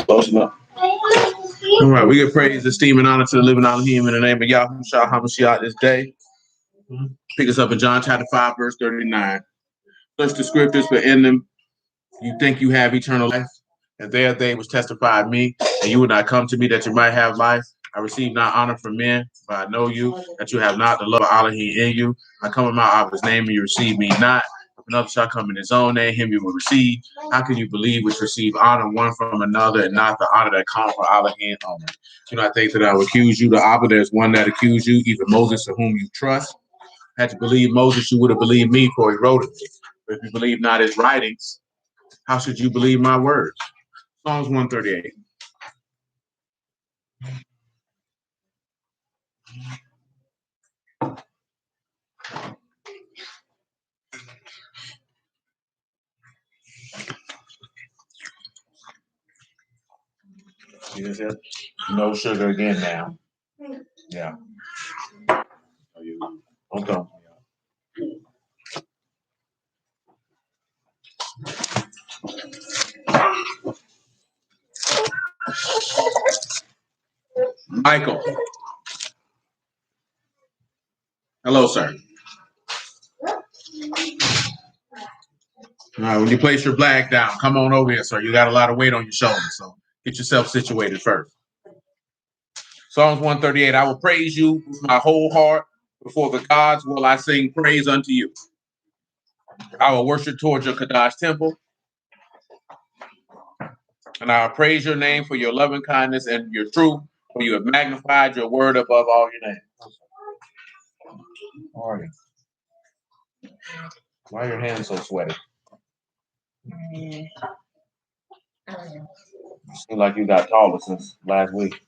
Close enough. All right, we give praise, esteem, and honor to the living Elohim in the name of Yahuah HaMashiach this day. Pick us up in John chapter 5, verse 39. Search the scriptures, for in them you think you have eternal life, and there they which testified me, and you would not come to me that you might have life. I receive not honor from men, but I know you, that you have not the love of Elohim in you. I come in my Abba's name, and you receive me not. If another shall come in his own name, him you will receive. How can you believe which receive honor one from another, and not the honor that comes from Elohim only? Do not think that I will accuse you. The Abba, there's one that accused you, even Moses, to whom you trust. Had to believe Moses, you would have believed me, for he wrote it. But if you believe not his writings, how should you believe my words? Psalms 138. See this here? No sugar again now. Yeah. Okay. Michael. Hello, sir. All right, when you place your bag down, come on over here, sir. You got a lot of weight on your shoulders, so get yourself situated first. Psalms 138, I will praise you with my whole heart. Before the gods will I sing praise unto you. I will worship towards your Kadash temple. And I will praise your name for your loving kindness and your truth, for you have magnified your word above all your name. How are you? Why are your hands so sweaty? You seem like you got taller since last week.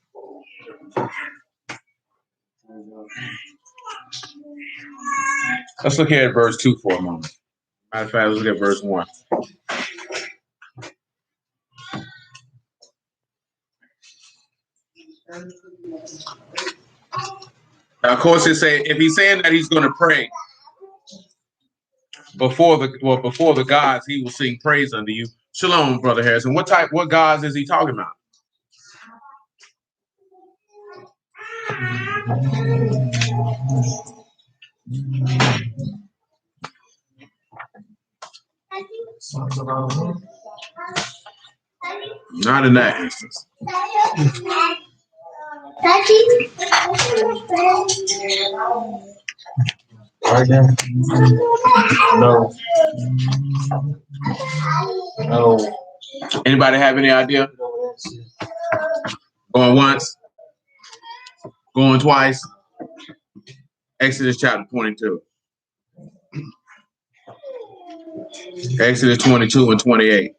Let's look here at verse 2 for a moment. Matter of fact, let's look at verse 1. Now, of course, if he's saying that he's going to pray before the gods, he will sing praise unto you. Shalom, Brother Harrison. What gods is he talking about? Not in that instance. No. Anybody have any idea? Going once? Going twice? Exodus chapter 22. Exodus 22 and 28.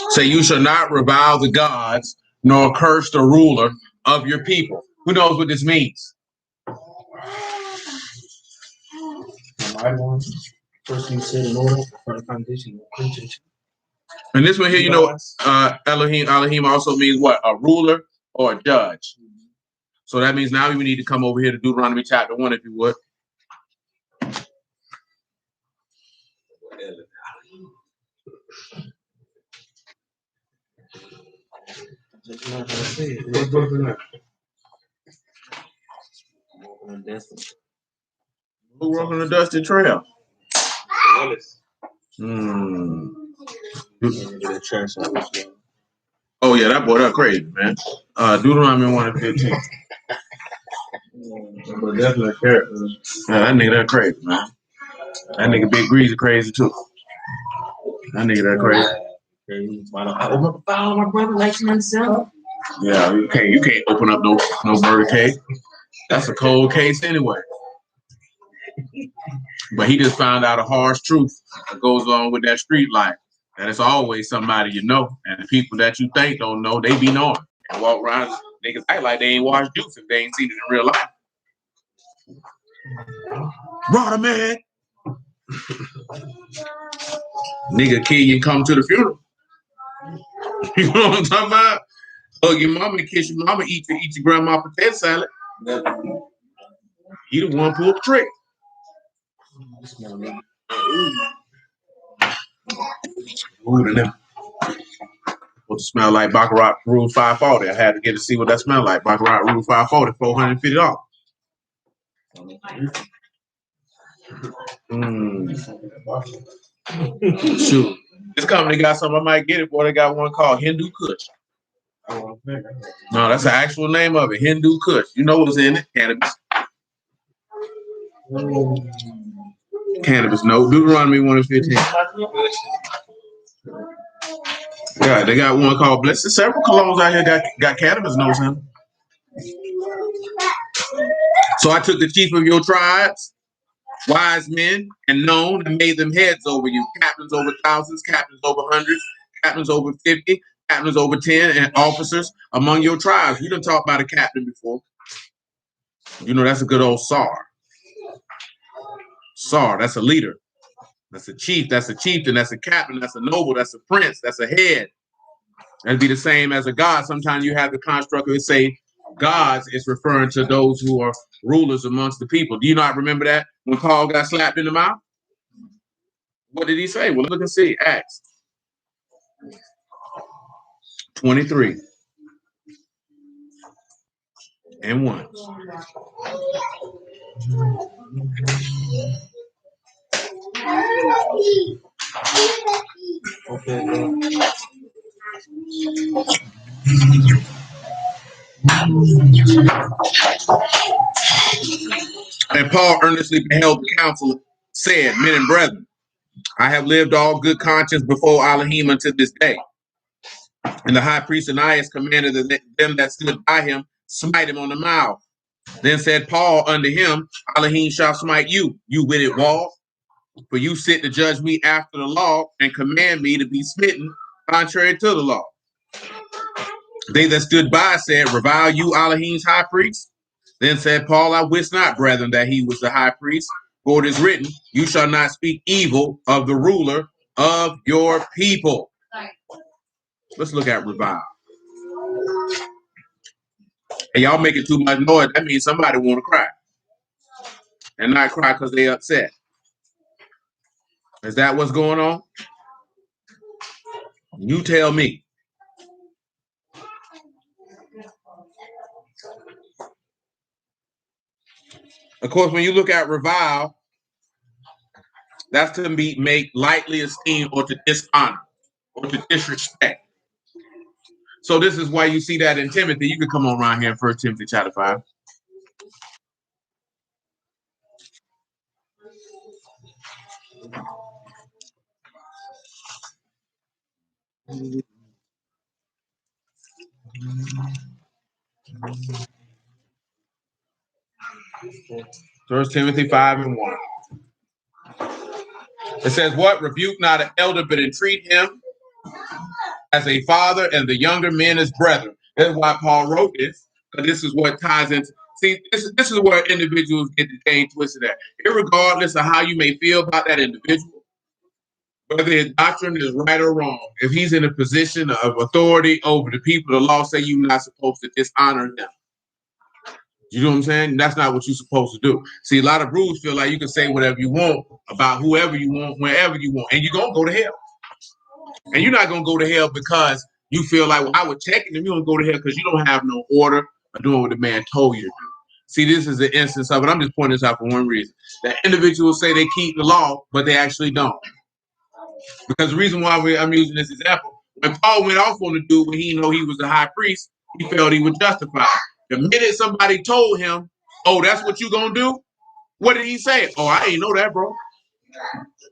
Say, you shall not revile the gods, nor curse the ruler of your people. Who knows what this means? And this one here, you know, Elohim also means what? A ruler or a judge. So that means now we need to come over here to Deuteronomy chapter 1, if you would. Who walking on the dusty trail? Oh yeah, that boy, that crazy, man. Deuteronomy 1 and 15. But definitely character. That nigga that crazy, man. That nigga Big Greasy crazy too. That nigga that crazy. I open up a file on my brother like myself. Yeah, you can't open up no murder case. That's a cold case anyway. But he just found out a harsh truth that goes along with that street life. That it's always somebody you know, and the people that you think don't know, they be knowing. And walk around, niggas act like they ain't washed juice if they ain't seen it in real life. Brother, man. Nigga kill you and come to the funeral. You know what I'm talking about? Hug your mama, kiss your mama, eat your grandma potato salad. He the one pulled the trick. Ooh, them. What smell like Baccarat Rule 540. I had to get to see what that smelled like. Baccarat Rule 540, $450. Shoot. This company got something, I might get it, boy. They got one called Hindu Kush. No, that's the actual name of it, Hindu Kush. You know what's in it? Cannabis. Cannabis, no. Deuteronomy 1:15. Yeah, they got one called Blessed. Several colognes out here got cannabis notes in them. So I took the chief of your tribes, wise men, and known, and made them heads over you, captains over thousands, captains over hundreds, captains over 50, captains over 10, and officers among your tribes. You done talked about a captain before. You know, that's a good old Sar. Sar, that's a leader. That's a chief, that's a chieftain, that's a captain, that's a noble, that's a prince, that's a head. That'd be the same as a god. Sometimes you have the construct of it say gods is referring to those who are rulers amongst the people. Do you not remember that when Paul got slapped in the mouth? What did he say? Well, look and see. Acts 23 and 1. And Paul earnestly beheld the council, said, men and brethren, I have lived all good conscience before Elohim unto this day. And the high priest Ananias commanded that them that stood by him smite him on the mouth. Then said Paul unto him, Elohim shall smite you, you witted wall. For you sit to judge me after the law and command me to be smitten contrary to the law. They that stood by said, revile you Elohim's high priest? Then said Paul, I wist not, brethren, that he was the high priest. For it is written, you shall not speak evil of the ruler of your people. Let's look at revile. And y'all making too much noise. That means somebody want to cry. And not cry because they're upset. Is that what's going on? You tell me. Of course, when you look at revile, that's to be make lightly esteemed or to dishonor or to disrespect. So this is why you see that in Timothy. You can come on around here in 1 Timothy chapter 5. First Timothy 5 and 1. It says, what? Rebuke not an elder, but entreat him as a father, and the younger men as brethren. That's why Paul wrote this, because this is what ties into. See, this is where individuals get the game twisted at. Irregardless of how you may feel about that individual, whether his doctrine is right or wrong, if he's in a position of authority over the people, the law say you're not supposed to dishonor them. You know what I'm saying? That's not what you're supposed to do. See, a lot of rules feel like you can say whatever you want about whoever you want, wherever you want, and you're going to go to hell. And you're not going to go to hell because you feel like, well, I was checking them. You don't go to hell because you don't have no order or doing what the man told you to do. See, this is an instance of it. I'm just pointing this out for one reason. That individuals say they keep the law, but they actually don't. Because the reason why I'm using this example, when Paul went off on the dude when he know he was the high priest, he felt he was justified. The minute somebody told him, oh, that's what you going to do? What did he say? Oh, I ain't know that, bro.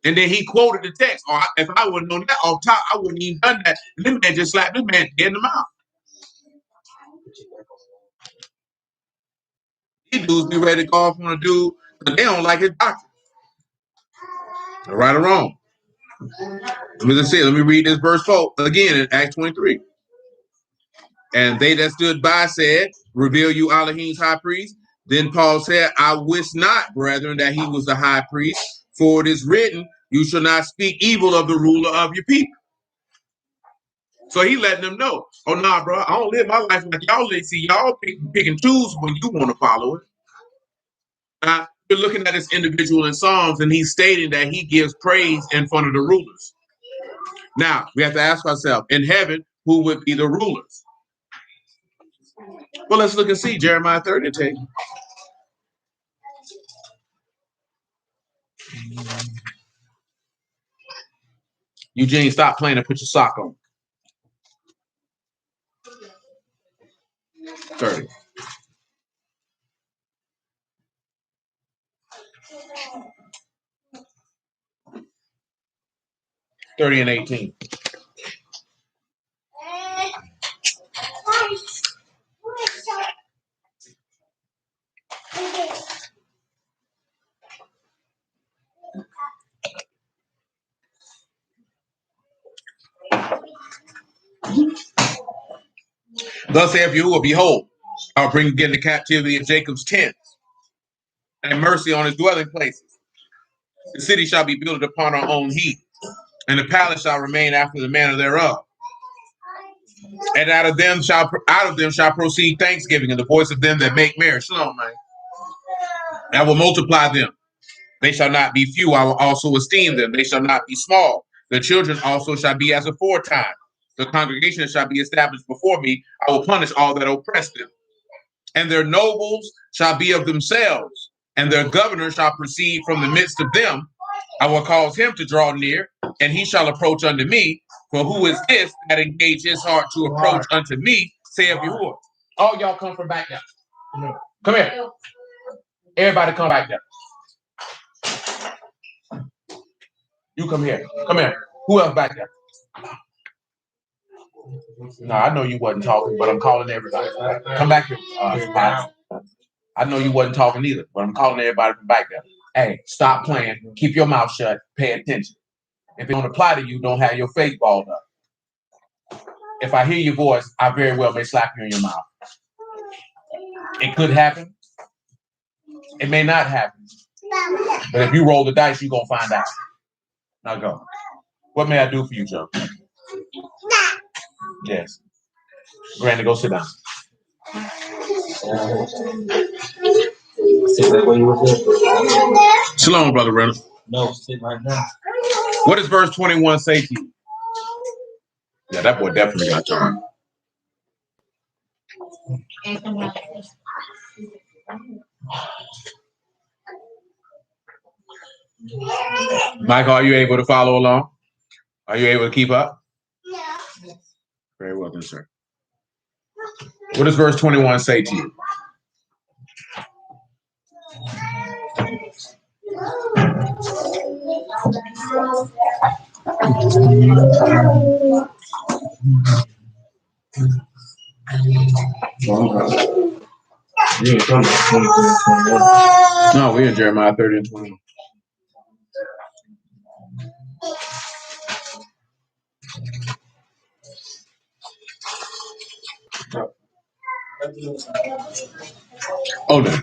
And then he quoted the text. Oh, if I wouldn't known that off top, I wouldn't even done that. And this man just slapped this man dead in the mouth. These dudes be ready to go off on a dude because they don't like his doctrine. Right or wrong. Let me read this verse 4 again in Acts 23. And they that stood by said, reveal you Elohim's high priest. Then Paul said, I wish not, brethren, that he was the high priest, for it is written, you shall not speak evil of the ruler of your people. So he letting them know, oh, nah, bro, I don't live my life like y'all live. See, y'all pick and choose when you want to follow it. We're looking at this individual in Psalms, and he's stating that he gives praise in front of the rulers. Now, we have to ask ourselves, in heaven, who would be the rulers? Well, let's look and see. Jeremiah 30 take. Eugene, stop playing and put your sock on. 30. And 18. Thus saith Yahuah, behold, I'll bring again the captivity of Jacob's tents, and mercy on his dwelling places. The city shall be built upon her own heap, and the palace shall remain after the manner thereof. And out of them shall proceed thanksgiving, and the voice of them that make merry. Shalom, man. I will multiply them. They shall not be few. I will also esteem them. They shall not be small. The children also shall be as aforetime. The congregation shall be established before me. I will punish all that oppress them. And their nobles shall be of themselves, and their governor shall proceed from the midst of them. I will cause him to draw near, and he shall approach unto me. For who is this that engage his heart to approach unto me, saith Yahuah? All y'all come from back there. Come here. Everybody come back there. You come here. Come here. Who else back there? No, I know you wasn't talking, but I'm calling everybody. Come back here. I know you wasn't talking either, but I'm calling everybody from back there. Hey, stop playing. Keep your mouth shut. Pay attention. If it don't apply to you, don't have your face balled up. If I hear your voice, I very well may slap you in your mouth. It could happen. It may not happen. But if you roll the dice, you're going to find out. Now go. What may I do for you, Joe? Yes. Granny, go sit down. Sit right where you were there. Shalom, Brother Reynolds. No, sit right now. What does verse 21 say to you? Yeah, that boy definitely got time. Michael, are you able to follow along? Are you able to keep up? No. Very well then, sir. What does verse 21 say to you? No, we're in Jeremiah 30 and 20. Oh, no.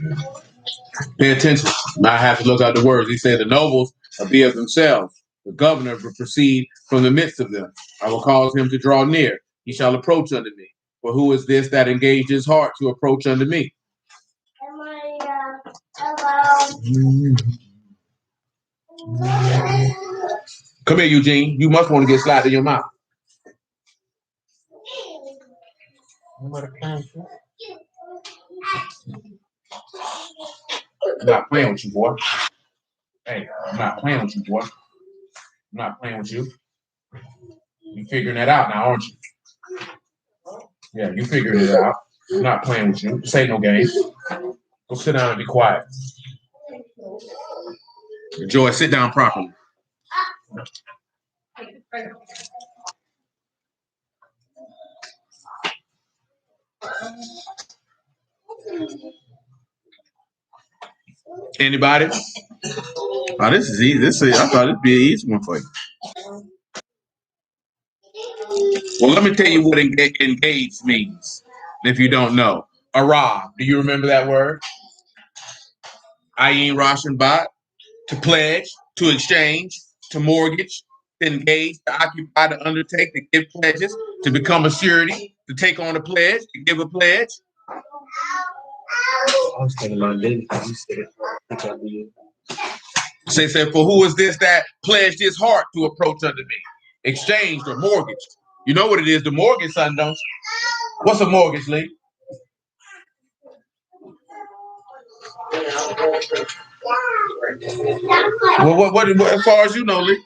Pay attention. Now I have to look out the words. He said, the nobles will be of themselves. The governor will proceed from the midst of them. I will cause him to draw near. He shall approach unto me. For who is this that engaged his heart to approach unto me? Come here, Eugene. You must want to get slapped in your mouth. I'm not playing with you, boy. Hey, I'm not playing with you, boy. I'm not playing with you. You figuring that out now, aren't you? Yeah, you figured it out. I'm not playing with you. This ain't no game. Go sit down and be quiet. Joy, sit down properly. Anybody? Oh, this is easy. I thought it'd be an easy one for you. Well, let me tell you what engage means. If you don't know, Arab. Do you remember that word? Ayin Roshan Bat. To pledge, to exchange, to mortgage, to engage, to occupy, to undertake, to give pledges, to become a surety, to take on a pledge, to give a pledge. I was thinking about this because you said it. Say, for who is this that pledged his heart to approach unto me? Exchanged or mortgaged. You know what it is, the mortgage, son, don't you? What's a mortgage, Lee? Well, what, as far as you know, Lee?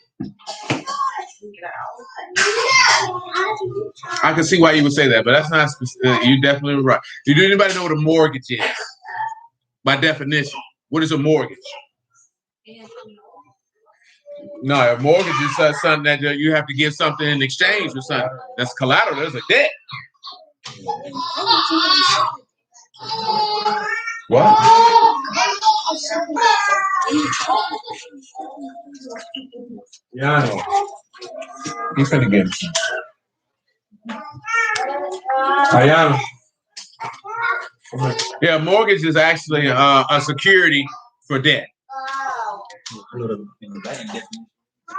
I can see why you would say that, but that's not specific. You definitely right. Do anybody know what a mortgage is? By definition, what is a mortgage? No, a mortgage is something that you have to give something in exchange for something. That's collateral. There's a debt. What? Yeah, I know. He's finna get him. Ayana. Yeah, mortgage is actually a security for debt.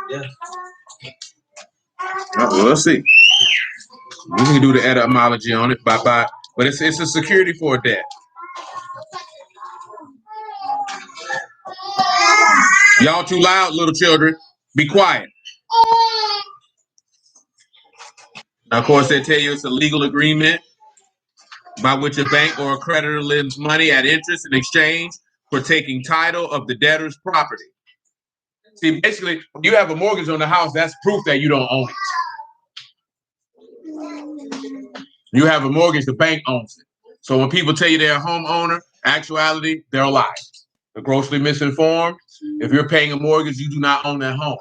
Yeah. We'll see. We can do the etymology on it, but it's a security for a debt. Y'all too loud, little children. Be quiet. Now, of course, they tell you it's a legal agreement by which a bank or a creditor lends money at interest in exchange for taking title of the debtor's property. See, basically, when you have a mortgage on the house, that's proof that you don't own it. You have a mortgage, the bank owns it. So when people tell you they're a homeowner, actuality, they're a lie. They're grossly misinformed. If you're paying a mortgage, you do not own that home.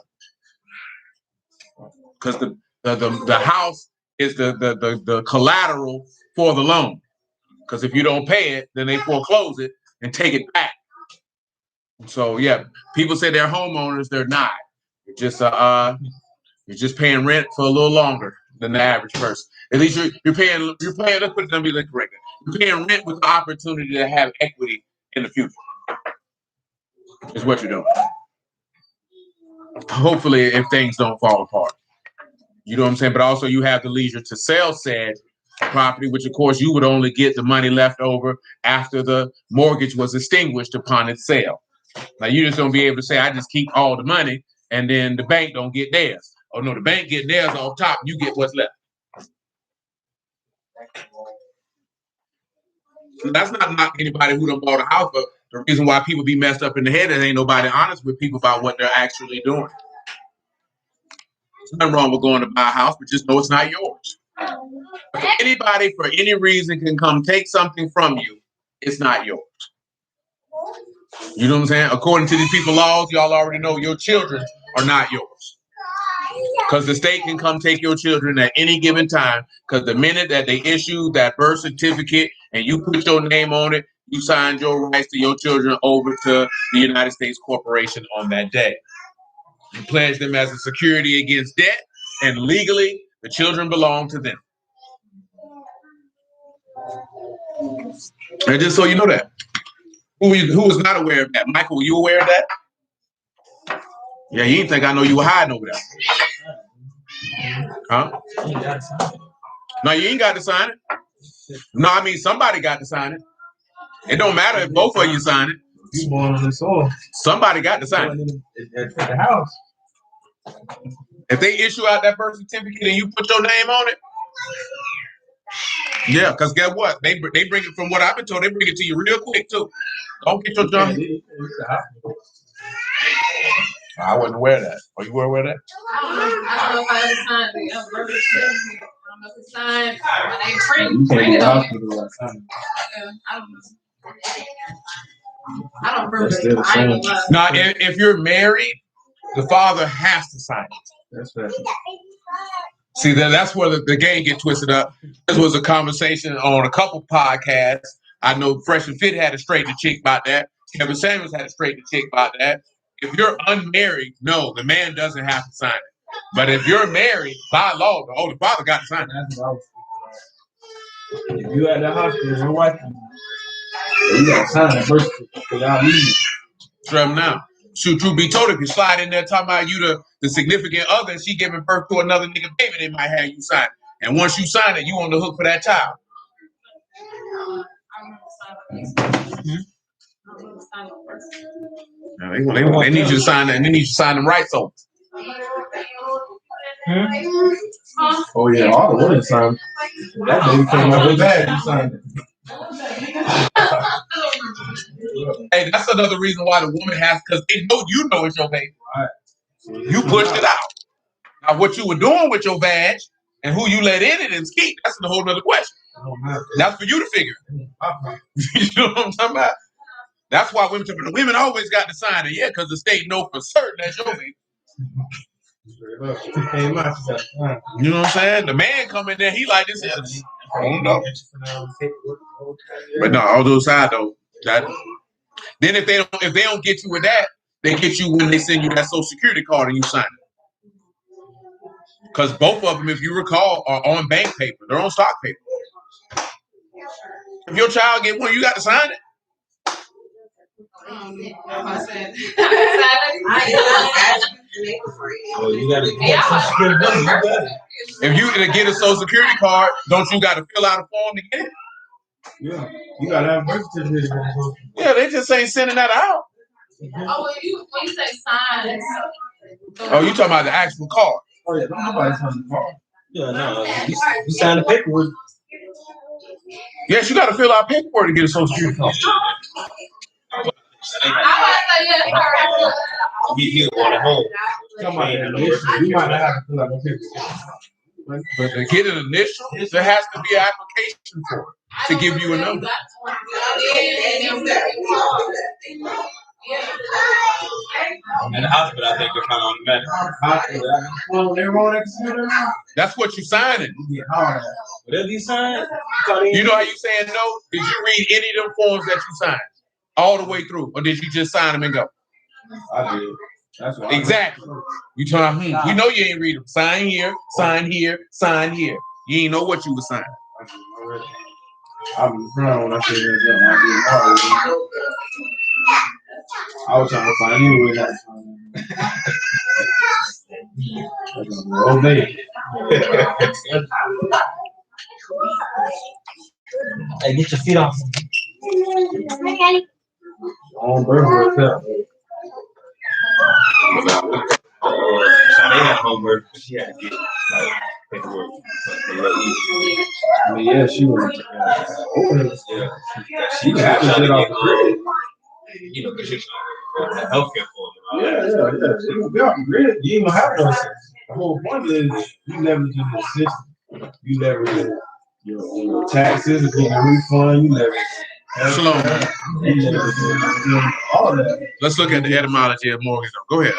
Because the house is the collateral for the loan. Because if you don't pay it, then they foreclose it and take it back. So yeah, people say they're homeowners, they're not. You're just paying rent for a little longer than the average person. At least you're paying. Let's put it to be correct. You're paying rent with the opportunity to have equity in the future. Is what you're doing. Hopefully, if things don't fall apart, you know what I'm saying. But also, you have the leisure to sell said property, which of course you would only get the money left over after the mortgage was extinguished upon its sale. Now you just don't be able to say, I just keep all the money and then the bank don't get theirs. Oh no, the bank get theirs off top, you get what's left. That's not anybody who done bought a house, but the reason why people be messed up in the head is ain't nobody honest with people about what they're actually doing. There's nothing wrong with going to buy a house, but just know it's not yours. If anybody for any reason can come take something from you, it's not yours. You know what I'm saying? According to these people's laws, y'all already know your children are not yours. Because the state can come take your children at any given time. Because the minute that they issue that birth certificate and you put your name on it, you signed your rights to your children over to the United States Corporation on that day. You pledge them as a security against debt, and legally, the children belong to them. And just so you know that. Who was not aware of that? Michael, were you aware of that? Yeah, you didn't think I know you were hiding over there. Huh? No, you ain't got to sign it. No, I mean, somebody got to sign it. It don't matter if both of you sign it. You born on the soil. Somebody got to sign it. At the house. If they issue out that birth certificate and you put your name on it, yeah, because guess what? They bring it from what I've been told. They bring it to you real quick too. Don't get your junk. I wasn't aware of that. Are you aware of that? I don't know if I ever signed the birth certificate. I don't know if it's signed. My name printed on it. I don't know. I don't remember. Now, if you're married, the father has to sign it. That's right. See, that's where the game get twisted up. This was a conversation on a couple podcasts. I know Fresh and Fit had to straighten the chick about that. Kevin Samuels had to straighten the chick about that. If you're unmarried, no, the man doesn't have to sign it. But if you're married, by law, the father got to sign it. That's what I was thinking. If you at the hospital, your wife, you got to sign that birth certificate. I'll leave. Try them now. Shoot, truth be told, if you slide in there talking about you the significant other and she giving birth to another nigga baby, they might have you sign it. And once you sign it, you on the hook for that child. They need you to sign that, and they need you to sign them rights over. Oh yeah, all the women signed. That baby came out with bad. You signed it. Hey, that's another reason why the woman has, because they know you know it's your baby. Right. You pushed it out. Now, what you were doing with your badge and who you let in it is key. That's a whole other question. That's for you to figure. You know what I'm talking about? That's why women always got to sign it. Yeah, because the state know for certain that's your baby. You know what I'm saying? The man come in there, he like this. I don't know. But no, all those sides though. Then if they don't get you with that, they get you when they send you that Social Security card and you sign it. Because both of them, if you recall, are on bank paper. They're on stock paper. If your child get one, you got to sign it. If you get a Social Security card, don't you got to fill out a form to get it? Yeah, you got to have birth certificate. Yeah, they just ain't sending that out. Oh, when you say sign. Oh, you talking about the actual card? Oh yeah, nobody signed the card. Yeah, no, you signed the paperwork. Yes, you got to fill out paperwork to get a Social Security card. You might not have to fill out no paperwork. But to get an initial, there has to be an application for it to give you a number. In the hospital, I think they're kind of automatic. That's what you signing. Whatever you sign. You know how you saying no? Did you read any of them forms that you signed all the way through, or did you just sign them and go? I did. That's what exactly. You tell me, you know you ain't read them. Sign here, sign here, sign here. You ain't know what you were signing. I was proud when I said that. I was trying to find you with that. Oh, baby. Hey, get your feet off. On birth up. They had homework, but she had to get paperwork. I mean, yeah, she was. Yeah, she had to get off the grid. You know, because she's healthcare for them. Yeah. She was off the grid. You even have no sense. The whole point is you leverage the system. You leverage your taxes, getting a refund. You leverage. Shalom. All of that. Let's look at the etymology of mortgage. Go ahead.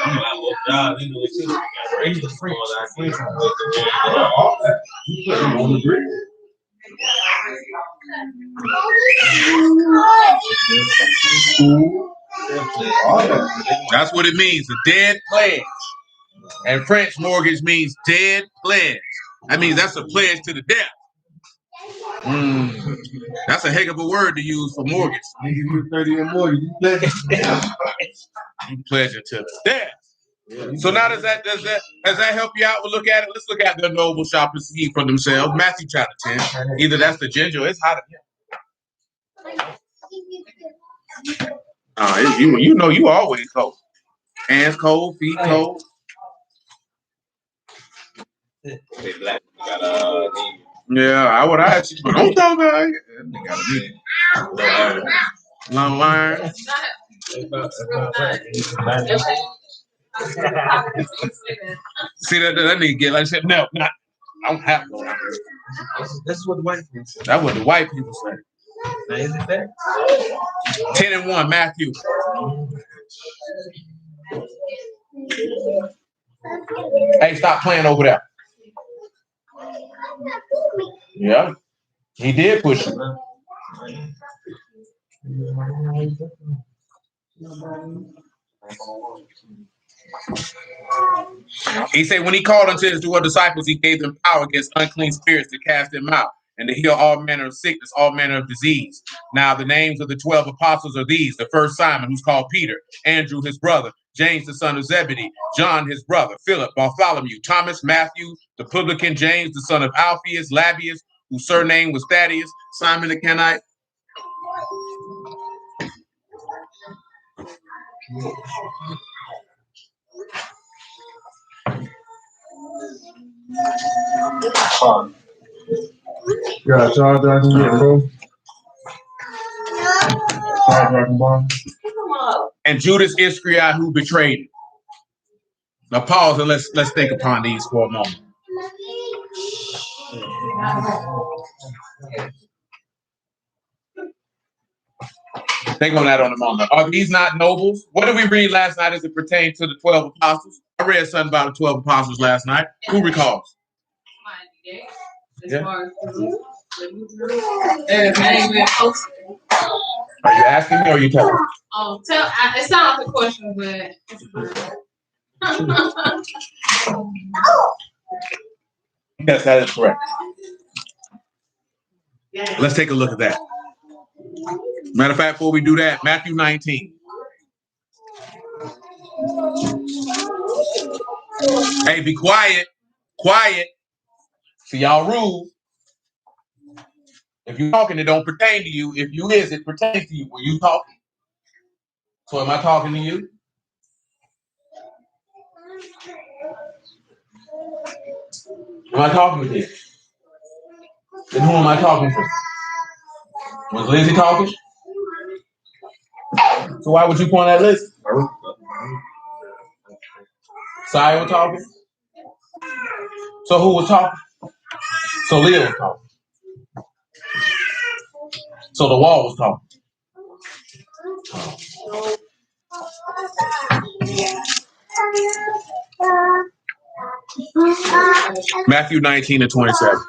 That's what it means, a dead pledge. And French mortgage means dead pledge. That means that's a pledge to the death. That's a heck of a word to use for mortgage. You 30 and more, you pledge to the death. So now does that help you out? We'll look at it. Let's look at the noble shoppers eat for themselves. Matthew chapter 10. Either that's the ginger, it's hot in here. You know you always cold. Hands cold, feet cold. Yeah, I would ask you, but don't talk about it. They got a long iron. See that nigga get like I said, no, not. I don't have no. That's what the white people say. That's what the white people say. Now, is it that? 10-1, Matthew. Hey, stop playing over there. Yeah, he did push it. He said, when he called unto his 12 disciples, he gave them power against unclean spirits to cast them out and to heal all manner of sickness, all manner of disease. Now, the names of the 12 apostles are these: the first Simon, who's called Peter, Andrew, his brother, James the son of Zebedee, John his brother, Philip, Bartholomew, Thomas, Matthew, the publican, James the son of Alphaeus, Labius, whose surname was Thaddeus, Simon the Canaanite. You got a charger I can get, bro? Charger I can buy? And Judas Iscariot, who betrayed him. Now pause and let's think upon these for a moment. Think on that on a moment. Are these not nobles? What did we read last night as it pertains to the 12 apostles? I read something about the 12 apostles last night. Who recalls? Yeah. Are you asking me or are you telling me? Oh, it's not the question, but yes, that is correct. Let's take a look at that. Matter of fact, before we do that, Matthew 19. Hey, be quiet. Quiet. See, y'all rules. If you're talking, it don't pertain to you. If you is, it pertains to you when you talking. So am I talking to you? Am I talking to you? Then who am I talking to? Was Lizzie talking? So why would you point that list? Saya was talking? So who was talking? So Leah was talking. So the wall was talking. Matthew 19 and 27.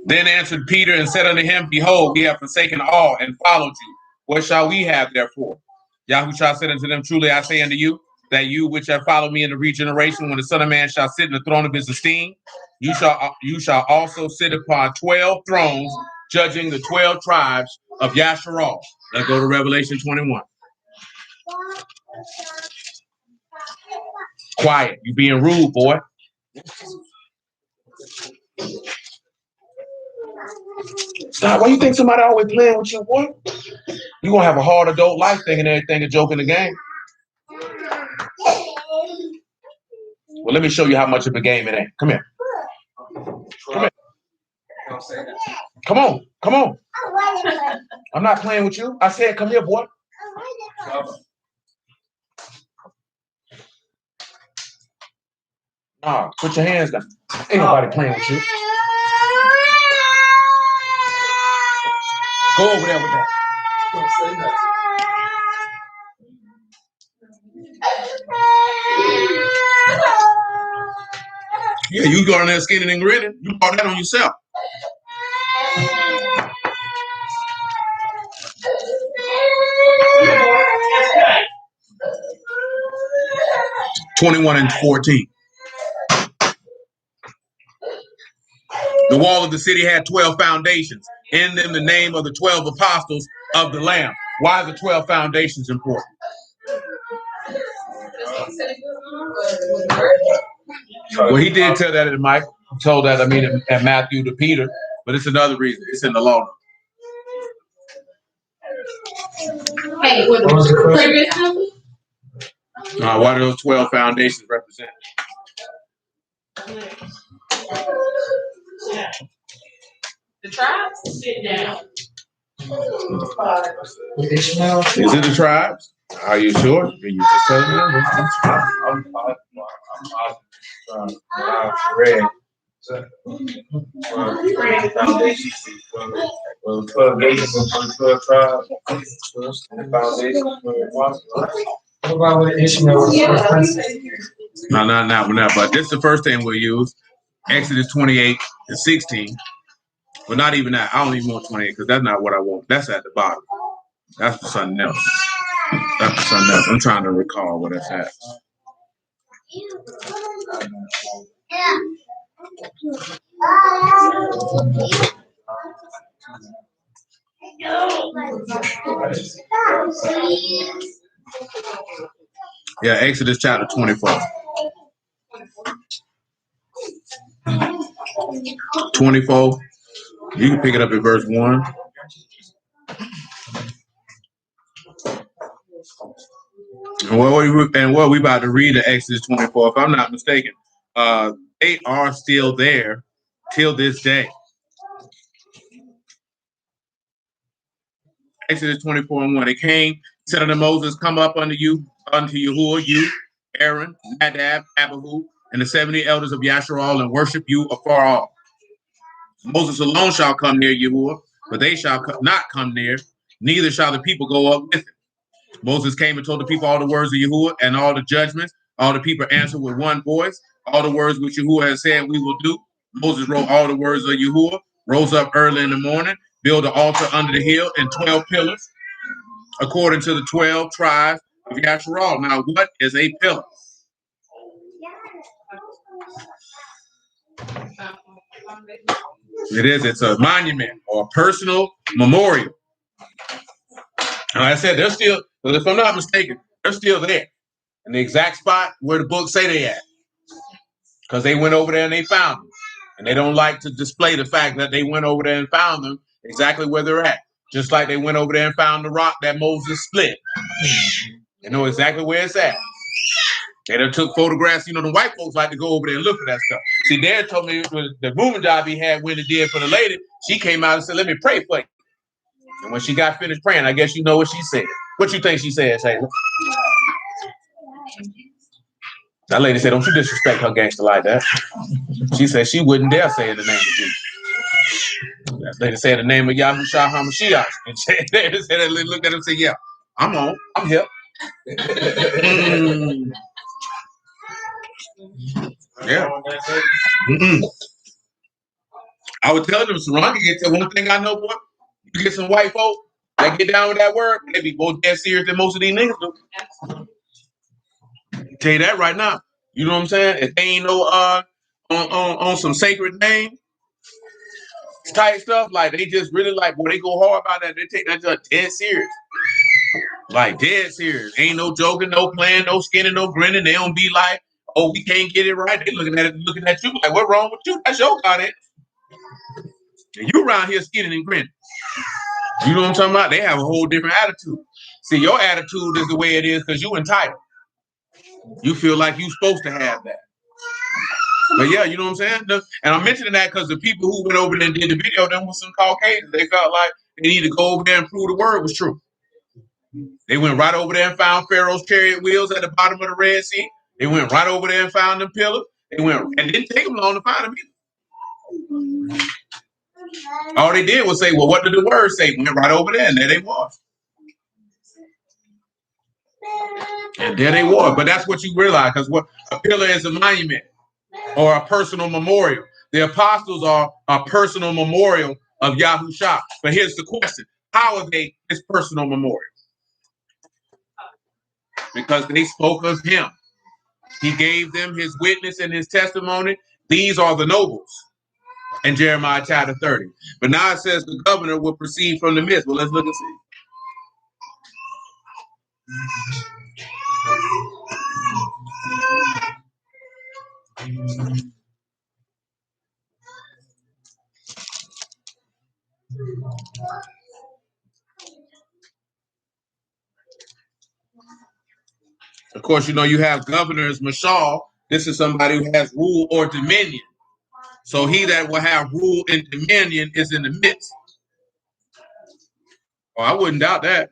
Then answered Peter and said unto him, Behold, we have forsaken all and followed you. What shall we have therefore? Yahuah said unto them, Truly I say unto you, that you which have followed me in the regeneration, when the Son of Man shall sit in the throne of his esteem, you shall also sit upon 12 thrones, judging the 12 tribes of Yasharal. Let's go to Revelation 21. Quiet. You being rude, boy. Stop. Why you think somebody always playing with you, boy? You're going to have a hard adult life thinking everything a joke in the game. Well, let me show you how much of a game it ain't. Come here. Come here. Come on. Come on. I'm not playing with you. I said, come here, boy. Nah, put your hands down. Ain't nobody playing with you. Go over there with that. Yeah, you go in there skinning and grinning. You brought that on yourself. (21 and 14). The wall of the city had 12 foundations. In them the name of the 12 apostles of the Lamb. Why are the 12 foundations important? Well, he did tell that in Mike. He told that, at Matthew to Peter. But it's another reason. It's in the law. Hey, what was the previous number? What do those 12 foundations represent? The tribes? Sit down. Is it the tribes? Are you sure? Can you just tell me? I'm read. Well, 12 gates for the 12 tribes. What about with Ishmael? No, but this is the first thing we'll use. Exodus 28 and 16. But not even that. I don't even want 28 because that's not what I want. That's at the bottom. That's for something else. That's for something else. I'm trying to recall what it's at. Yeah, Exodus chapter 24. 24. You can pick it up at verse 1. And what we about to read in Exodus 24, if I'm not mistaken, they are still there till this day. Exodus 24 and 1. It came, said unto Moses, come up unto Yahuah, you, Aaron, Nadab, Abihu, and the 70 elders of Yasharal, and worship you afar off. Moses alone shall come near Yahuah, but they shall not come near, neither shall the people go up with him. Moses came and told the people all the words of Yahuah and all the judgments. All the people answered with one voice, all the words which Yahuah has said we will do. Moses wrote all the words of Yahuah, rose up early in the morning, built an altar under the hill and 12 pillars, according to the 12 tribes of Yasharal. Now, what is a pillar? It's a monument or a personal memorial. And like I said, they're still, if I'm not mistaken, they're still there in the exact spot where the books say they at. Because they went over there and they found them. And they don't like to display the fact that they went over there and found them exactly where they're at. Just like they went over there and found the rock that Moses split. They know exactly where it's at. They done took photographs. You know, the white folks like to go over there and look at that stuff. See, Dad told me the moving job he had when he did for the lady, she came out and said, let me pray for you. And when she got finished praying, I guess you know what she said. What you think she said, Shayla? That lady said, don't you disrespect her gangster like that. She said she wouldn't dare say in the name of Jesus. That lady said the name of Yahuah HaMashiach. And they said, looked at him and said, yeah, I'm on. I'm here. Yeah. I would tell them, Saran, you get to one thing I know, boy. You get some white folk that get down with that word, they be more dead serious than most of these niggas do. Tell you that right now. You know what I'm saying? If they ain't no on some sacred name type stuff, like they just really like, boy, they go hard about that. They take that just dead serious. Like dead serious. Ain't no joking, no playing, no skinning, no grinning. They don't be like, oh, we can't get it right. They looking at you like, what's wrong with you? That's your God. And you around here skinning and grinning. You know what I'm talking about? They have a whole different attitude. See, your attitude is the way it is because you entitled. You feel like you supposed to have that. But yeah, you know what I'm saying? And I'm mentioning that because the people who went over there and did the video, them was some Caucasians. They felt like they needed to go over there and prove the word was true. They went right over there and found Pharaoh's chariot wheels at the bottom of the Red Sea. They went right over there and found them pillars. They went, and it didn't take them long to find them either. All they did was say, well, what did the word say? Went right over there, and there they was. And there they were. But that's what you realize, because what a pillar is a monument or a personal memorial. The apostles are a personal memorial of Yahushua. But here's the question. How are they his personal memorial? Because they spoke of him. He gave them his witness and his testimony. These are the nobles in Jeremiah chapter 30. But now it says the governor will proceed from the midst. Well, let's look and see. Of course, you know, you have governors, Mashal. This is somebody who has rule or dominion. So he that will have rule and dominion is in the midst. Oh, I wouldn't doubt that.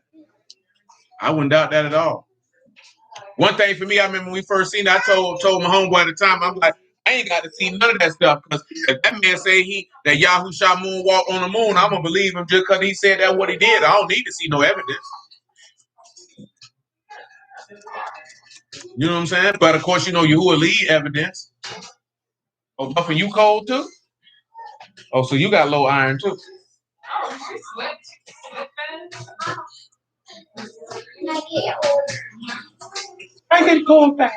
I wouldn't doubt that at all. One thing for me, I remember when we first seen it, I told my homeboy at the time, I'm like, I ain't got to see none of that stuff, because if that man say that Yahushua moonwalk on the moon, I'm gonna believe him just because he said that's what he did. I don't need to see no evidence. You know what I'm saying? But of course, you know, Yahuah lead evidence. Oh, Buffin, you cold too? Oh, so you got low iron too. Oh, she slipped. I get cold fast.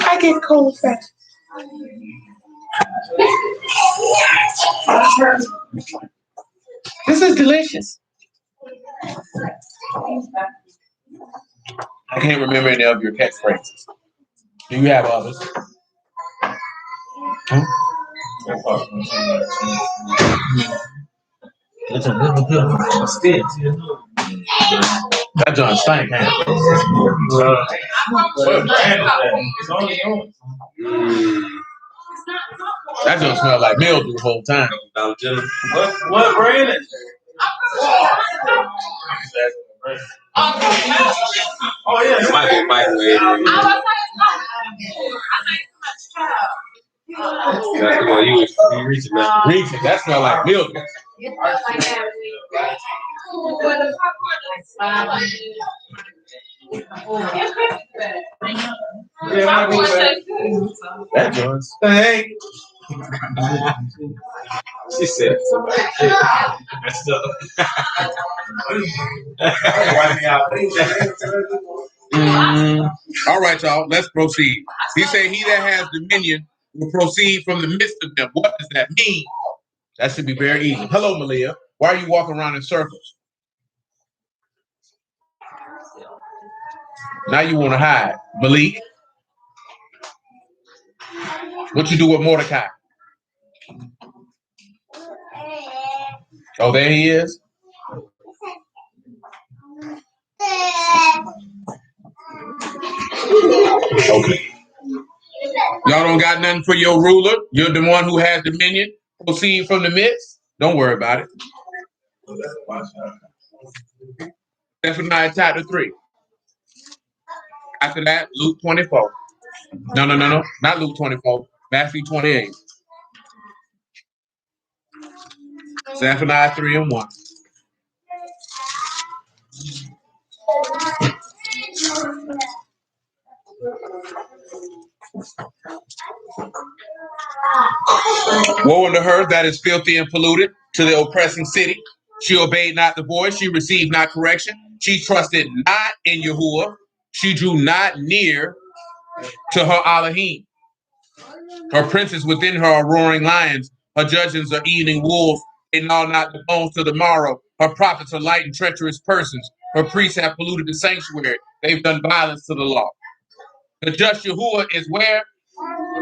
I get cold fast. This is delicious. I can't remember any of your catchphrases. Do you have others? That John stank, man. That John smelled like mildew the whole time. What brand is it? Oh yeah, it might be microwave. You reaching that? Reaching, that smell like mildew. That John stank. She said somebody. All right, y'all. Let's proceed. He said, "He that has dominion will proceed from the midst of them." What does that mean? That should be very easy. Hello, Malia. Why are you walking around in circles? Now you want to hide. Malik, what you do with Mordecai? Oh, there he is. Okay. Y'all don't got nothing for your ruler. You're the one who has dominion. Proceed from the midst. Don't worry about it. Zephaniah chapter 3. After that, Luke 24. No. Not Luke 24. Matthew 28. Zephaniah 3 and 1. Woe unto her that is filthy and polluted, to the oppressing city. She obeyed not the voice, she received not correction. She trusted not in Yahuah. She drew not near to her Elohim. Her princes within her are roaring lions. Her judges are eating wolves. They gnaw not the bones to the marrow. Her prophets are light and treacherous persons. Her priests have polluted the sanctuary. They've done violence to the law. The just Yahuah is where?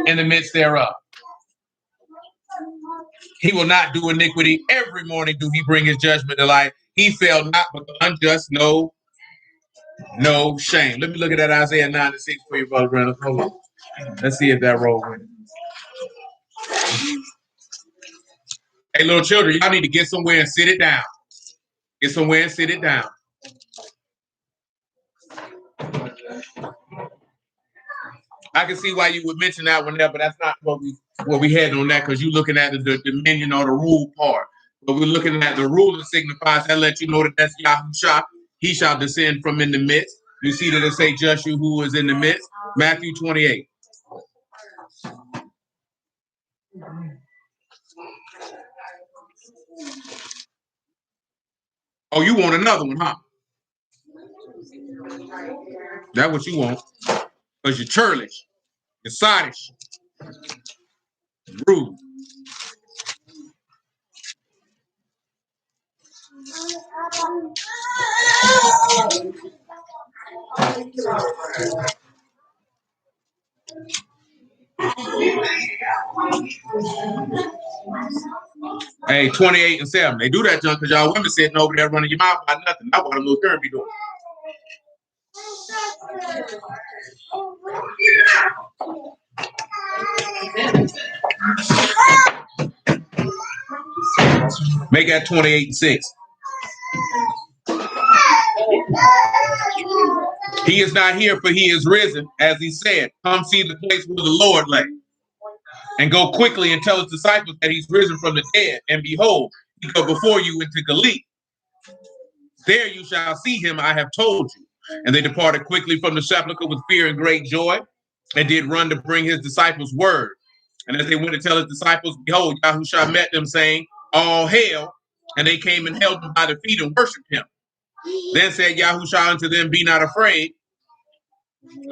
In the midst thereof. He will not do iniquity. Every morning do he bring his judgment to light. He fail not, but the unjust no shame. Let me look at that Isaiah 9 and 6 for you, Brother Brandon. Hold on. Let's see if that rolls with it. Hey, little children, y'all need to get somewhere and sit it down. Get somewhere and sit it down. I can see why you would mention that one there, but that's not what we had on that, because you're looking at the dominion or the rule part. But we're looking at the ruler signifies that let you know that that's Yahushua. He shall descend from in the midst. You see that it say Joshua who is in the midst. Matthew 28. Oh, you want another one, huh? That's what you want. Because you're churlish. You're sottish. Rude. Hey, 28 and 7. They do that junk because y'all women sitting over there running your mouth about nothing. That's what a little girl be doing. Make that 28 and 6. He is not here, for he is risen, as he said. Come see the place where the Lord lay. And go quickly and tell his disciples that he's risen from the dead. And behold, he go before you into Galilee. There you shall see him, I have told you. And they departed quickly from the sepulchre with fear and great joy, and did run to bring his disciples word. And as they went to tell his disciples, behold, Yahushua met them, saying, all hail. And they came and held him by the feet and worshipped him. Then said Yahushua unto them, be not afraid.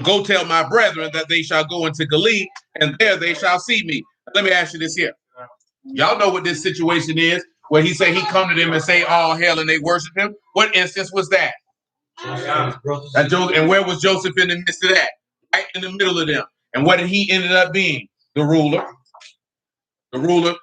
Go tell my brethren that they shall go into Galilee, and there they shall see me. Let me ask you this here. Y'all know what this situation is, where he said he come to them and say all hell and they worship him. What instance was that? And where was Joseph in the midst of that? Right in the middle of them. And what did he ended up being? The ruler. The ruler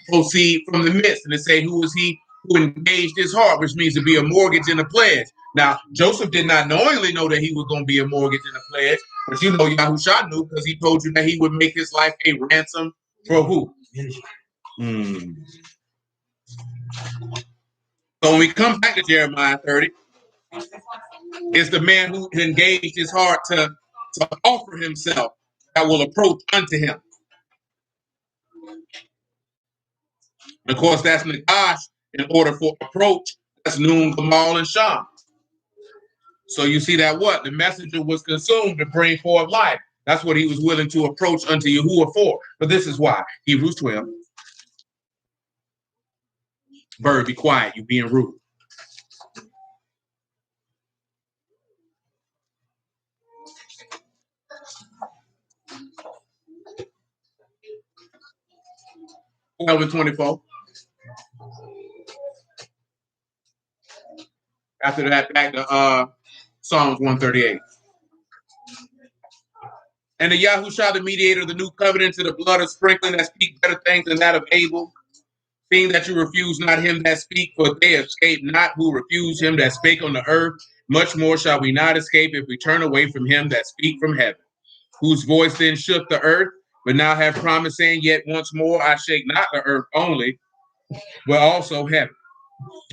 proceed from the midst. And they say, who was he who engaged his heart, which means to be a mortgage and a pledge. Now, Joseph did not knowingly know that he was going to be a mortgage and a pledge, but you know Yahushua knew because he told you that he would make his life a ransom for who? So when we come back to Jeremiah 30, it's the man who engaged his heart to offer himself that will approach unto him. And of course, that's Nagash. In order for approach, that's Noon, Gamal, and Sham. So you see that what? The messenger was consumed to bring forth life. That's what he was willing to approach unto Yahuah for. But this is why. Hebrews 12. Bird, be quiet. You being rude. Over 24. After that, back to Psalms 138. And the Yahushua, the mediator of the new covenant, to the blood of sprinkling that speak better things than that of Abel, seeing that you refuse not him that speak, for they escape not who refuse him that spake on the earth, much more shall we not escape if we turn away from him that speak from heaven, whose voice then shook the earth, but now have promised, saying, yet once more I shake not the earth only, but also heaven.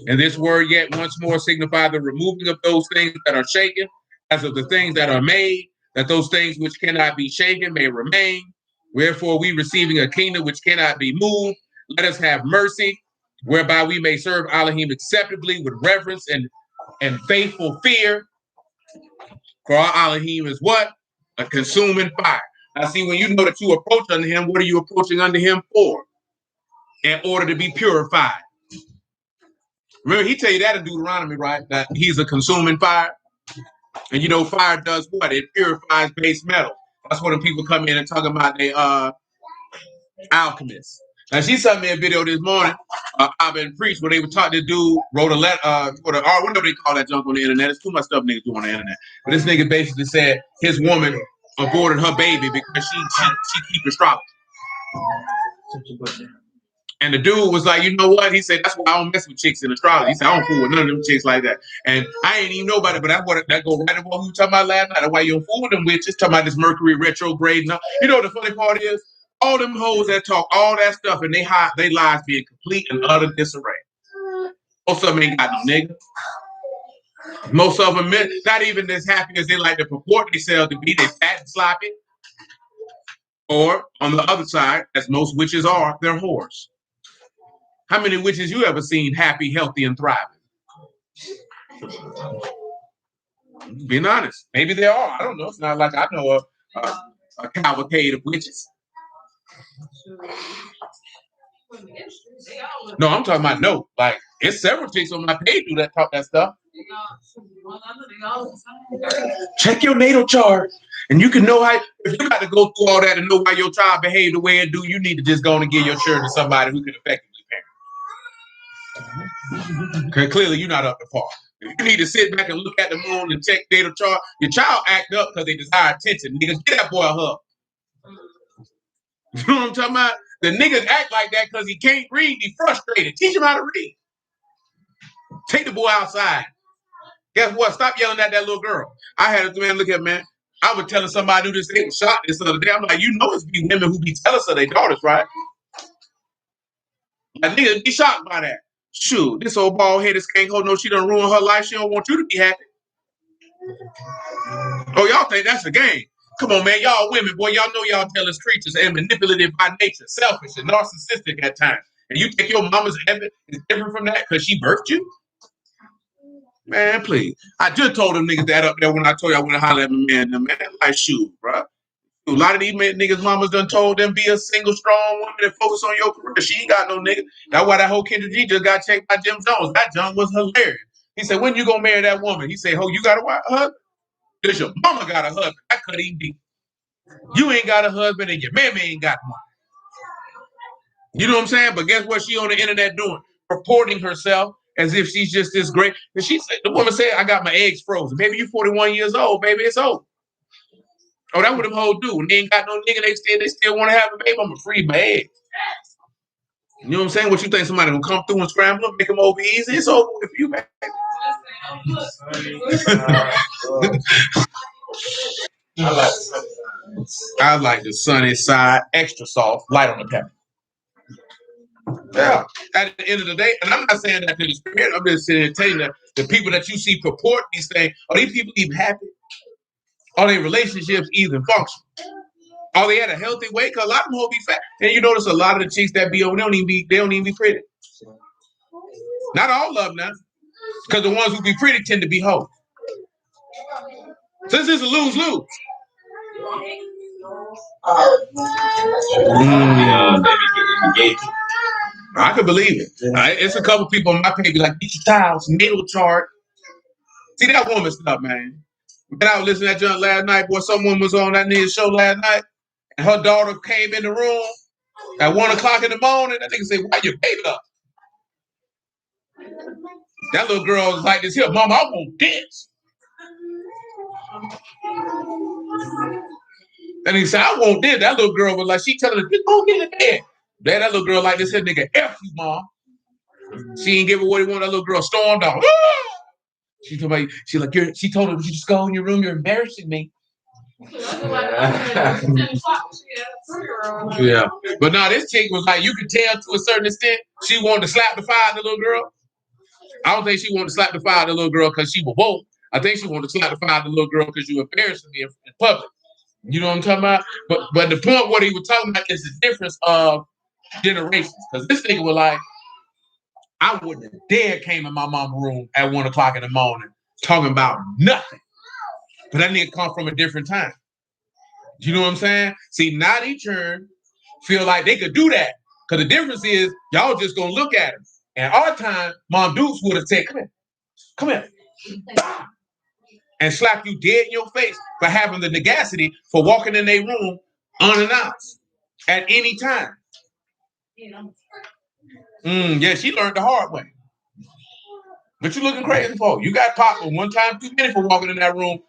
And this word yet once more signify the removing of those things that are shaken, as of the things that are made, that those things which cannot be shaken may remain. Wherefore we, receiving a kingdom which cannot be moved, let us have mercy, whereby we may serve Elohim acceptably with reverence and faithful fear. For our Elohim is what? A consuming fire. Now see, when you know that you approach unto him, what are you approaching unto him for? In order to be purified. Remember, he tell you that in Deuteronomy, right? That he's a consuming fire. And you know, fire does what? It purifies base metal. That's what when people come in and talk about they alchemists. Now she sent me a video this morning. I've been preached where they were taught. This dude wrote a letter, whatever they call that junk on the internet. It's too much stuff niggas do on the internet. But this nigga basically said his woman aborted her baby because she keep astrology. And the dude was like, you know what? He said, that's why I don't mess with chicks in astrology. He said, I don't fool with none of them chicks like that. And I ain't even know about it, but that go right in what we were talking about last night. That's why you don't fool with them witches, talking about this Mercury retrograde. And all. You know what the funny part is? All them hoes that talk all that stuff and they lives being complete and utter disarray. Most of them ain't got no nigga. Most of them not even as happy as they like to purport themselves to be. They fat and sloppy. Or on the other side, as most witches are, they're whores. How many witches you ever seen happy, healthy, and thriving? Being honest, maybe there are. I don't know. It's not like I know a cavalcade of witches. No, I'm talking about no. Like it's several chicks on my page do that talk that stuff. Check your natal chart, and you can know how. If you got to go through all that and know why your child behaved the way it do, you need to just go on and give your children to somebody who can effectively parent. Because clearly you're not up to par. If you need to sit back and look at the moon and check natal chart, your child act up because they desire attention. Niggas, get that boy a hug. You know what I'm talking about? The niggas act like that because he can't read. He's frustrated. Teach him how to read. Take the boy outside. Guess what? Stop yelling at that little girl. I had a man look at man. I was telling somebody who just was shot this other day. I'm like, you know, it's be women who be telling us of their daughters, right? Like niggas be shocked by that. Shoot, this old bald headed skank hoe knows she done ruin her life. She don't want you to be happy. Oh, y'all think that's a game? Come on, man. Y'all women, boy, y'all know y'all jealous creatures and manipulative by nature, selfish and narcissistic at times. And you think your mama's heaven is different from that because she birthed you? Man, please. I just told them niggas that up there when I told you I went to holler at my man. Man, like, shoot, bro. A lot of these niggas' mamas done told them be a single, strong woman and focus on your career. She ain't got no nigga. That's why that whole Kendra G just got checked by Jim Jones. That junk was hilarious. He said, when you gonna marry that woman? He said, oh, you got a husband? Does your mama got a husband? That could even be. You ain't got a husband and your mammy ain't got one. You know what I'm saying? But guess what she on the internet doing? Reporting herself as if she's just this great. And she said, the woman said, I got my eggs frozen. Baby, you 41 years old, baby, it's over. Oh, that's what them hoes do. And they ain't got no nigga, they still want to have a baby. I'm gonna free my eggs. You know what I'm saying? What you think somebody gonna come through and scramble them, make them over easy? It's over with you, man. I like the sunny side, extra soft, light on the pepper. Yeah. At the end of the day, and I'm not saying that to the spirit, I'm just saying, telling you that the people that you see purport these things, are these people even happy? Are their relationships even function? Are they at a healthy weight? Because a lot of them will be fat. And you notice a lot of the chicks that be over, they don't even be pretty. Not all of them now. Because the ones who be pretty tend to be hoes. So this is a lose-lose. I can believe it. It's a couple people on my page like, get your tiles, natal chart. See that woman stuff, man. When I was listening to that junk last night, boy, someone was on that nigga show last night, and her daughter came in the room at 1 o'clock in the morning. That nigga said, why you baby up? That little girl was like this here, Mama, I want this. And he said, I want this. That little girl was like, she telling her, go get in the bed. That little girl like this here, nigga, F you, Mom. She didn't give her what he wanted. That little girl stormed off. She told me, she told her, you just go in your room, you're embarrassing me. Yeah. But now this chick was like, you could tell to a certain extent, she wanted to slap the fire out of the little girl. I don't think she wanted to slap the fire out of the little girl because she was woke. I think she wanted to slap the fire out of the little girl because you embarrassing me in public. You know what I'm talking about? But the point what he was talking about is the difference of generations. Because this nigga was like, I wouldn't have dare came in my mama's room at 1 o'clock in the morning talking about nothing. But that nigga come from a different time. You know what I'm saying? See, now they turn, feel like they could do that. Because the difference is, y'all just gonna look at him. And our time, Mom Dukes would have said, come here. And slap you dead in your face for having the sagacity for walking in their room unannounced at any time. Yeah, she learned the hard way. But you looking crazy for. You got popped one time too many for walking in that room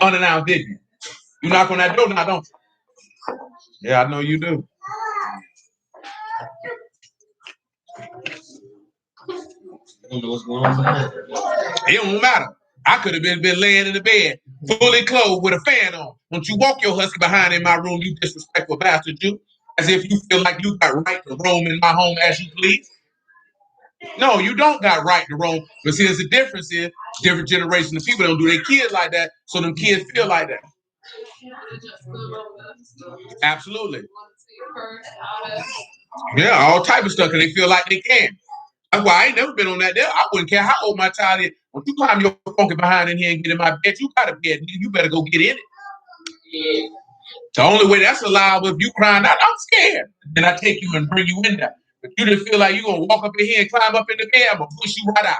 unannounced, didn't you? You knock on that door now, don't you? Yeah, I know you do. don't know what's going on. It don't matter. I could have been laying in the bed, fully clothed with a fan on. Don't you walk your husky behind in my room, you disrespectful bastard, you. As if you feel like you got right to roam in my home as you please. No, you don't got right to roam. But see, there's a difference is different generation of people don't do their kids like that, so them kids feel like that. Absolutely. Yeah, all type of stuff because they feel like they can. That's why I ain't never been on that there. I wouldn't care how old my child is. When you climb your funky behind in here and get in my bed, you got a bed. You better go get in it. The only way that's allowed if you crying out, I'm scared. Then I take you and bring you in there. If you just feel like you're going to walk up in here and climb up in the bed, I'm going to push you right out.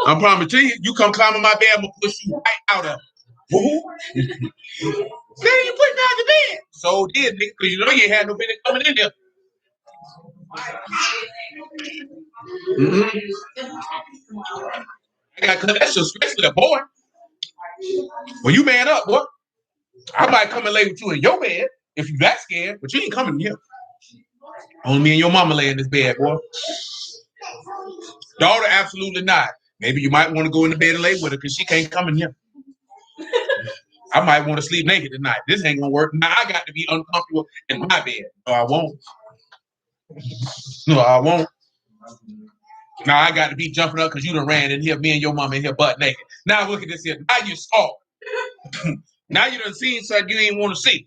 I promise you come climb in my bed, I'm going to push you right out of it. Then you put me out the bed. So did, nigga, because you know you had no business coming in there. I got to cut that shit, especially a boy. When you man up, boy, I might come and lay with you in your bed if you that scared, but you ain't coming here. Only me and your mama lay in this bed, boy. Daughter, absolutely not. Maybe you might want to go in the bed and lay with her because she can't come in here. I might want to sleep naked tonight. This ain't gonna work. Now I got to be uncomfortable in my bed. No, I won't. No, I won't. Now I got to be jumping up because you done ran in here, me and your mama in here butt naked. Now look at this here. Now you soft. Now you done seen something you ain't want to see.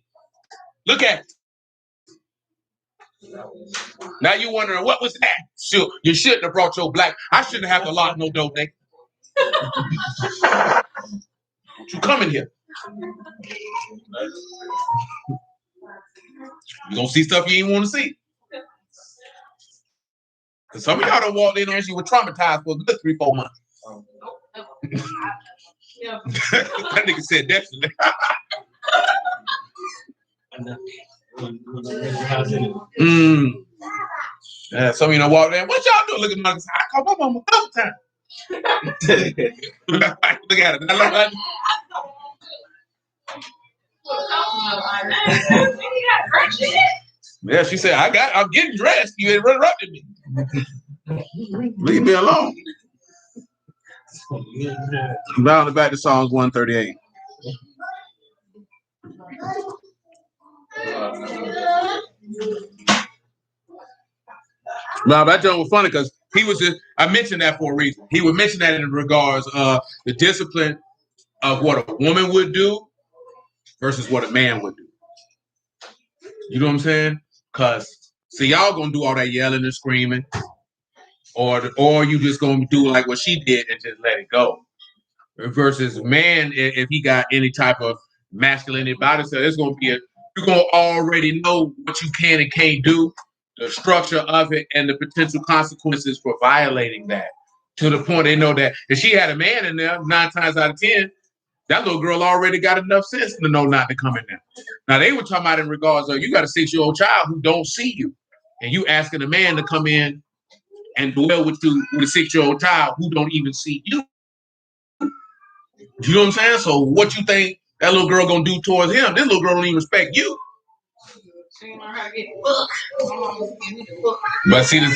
Look at it. Now you wondering what was that? Sure, you shouldn't have brought your black. I shouldn't have to lock no door, nigga. You come in here. You gonna see stuff you ain't want to see. Cause some of y'all done walked in there and you were traumatized for a good 3-4 months. That nigga said definitely. Yeah, some of you know walk there. What y'all doing? Look at my. I call my mama all the time. Look at it. I love that. Yeah, she said, I'm getting dressed. You interrupted me. Leave me alone. Round back to Psalms 138. Now that joke was funny because he was just, I mentioned that for a reason. He would mention that in regards of the discipline of what a woman would do versus what a man would do. You know what I'm saying? Because, see, y'all gonna do all that yelling and screaming, or you just gonna do like what she did and just let it go. Versus man, if he got any type of masculinity about it, so it's gonna be you're gonna already know what you can and can't do, the structure of it, and the potential consequences for violating that. To the point they know that if she had a man in there, 9 times out of 10, that little girl already got enough sense to know not to come in there. Now they were talking about in regards of you got a 6-year-old child who don't see you, and you asking a man to come in and dwell with you with a 6-year-old child who don't even see you. You know what I'm saying? So what you think that little girl gonna do towards him? This little girl don't even respect you. She learn how to get the look. But see the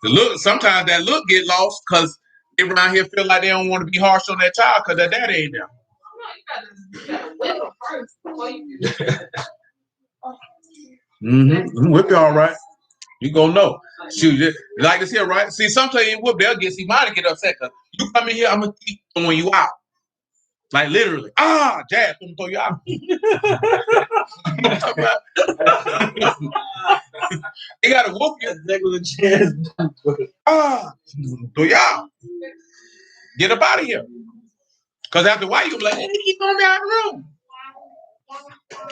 look. Sometimes that look get lost because they around here feel like they don't want to be harsh on that child because their daddy ain't there. You gotta whip her first before you do that. Whip you all right. You gonna know. Shoot, like this here, right? See, sometimes you whoop, they'll get, see, mine get upset because you come in here, I'm gonna keep throwing you out. Like literally, jab, I'm gonna throw you out. They gotta whoop you. Throw you out. Get up out of here. Because after a while, you gonna be like, hey, keep going down the room.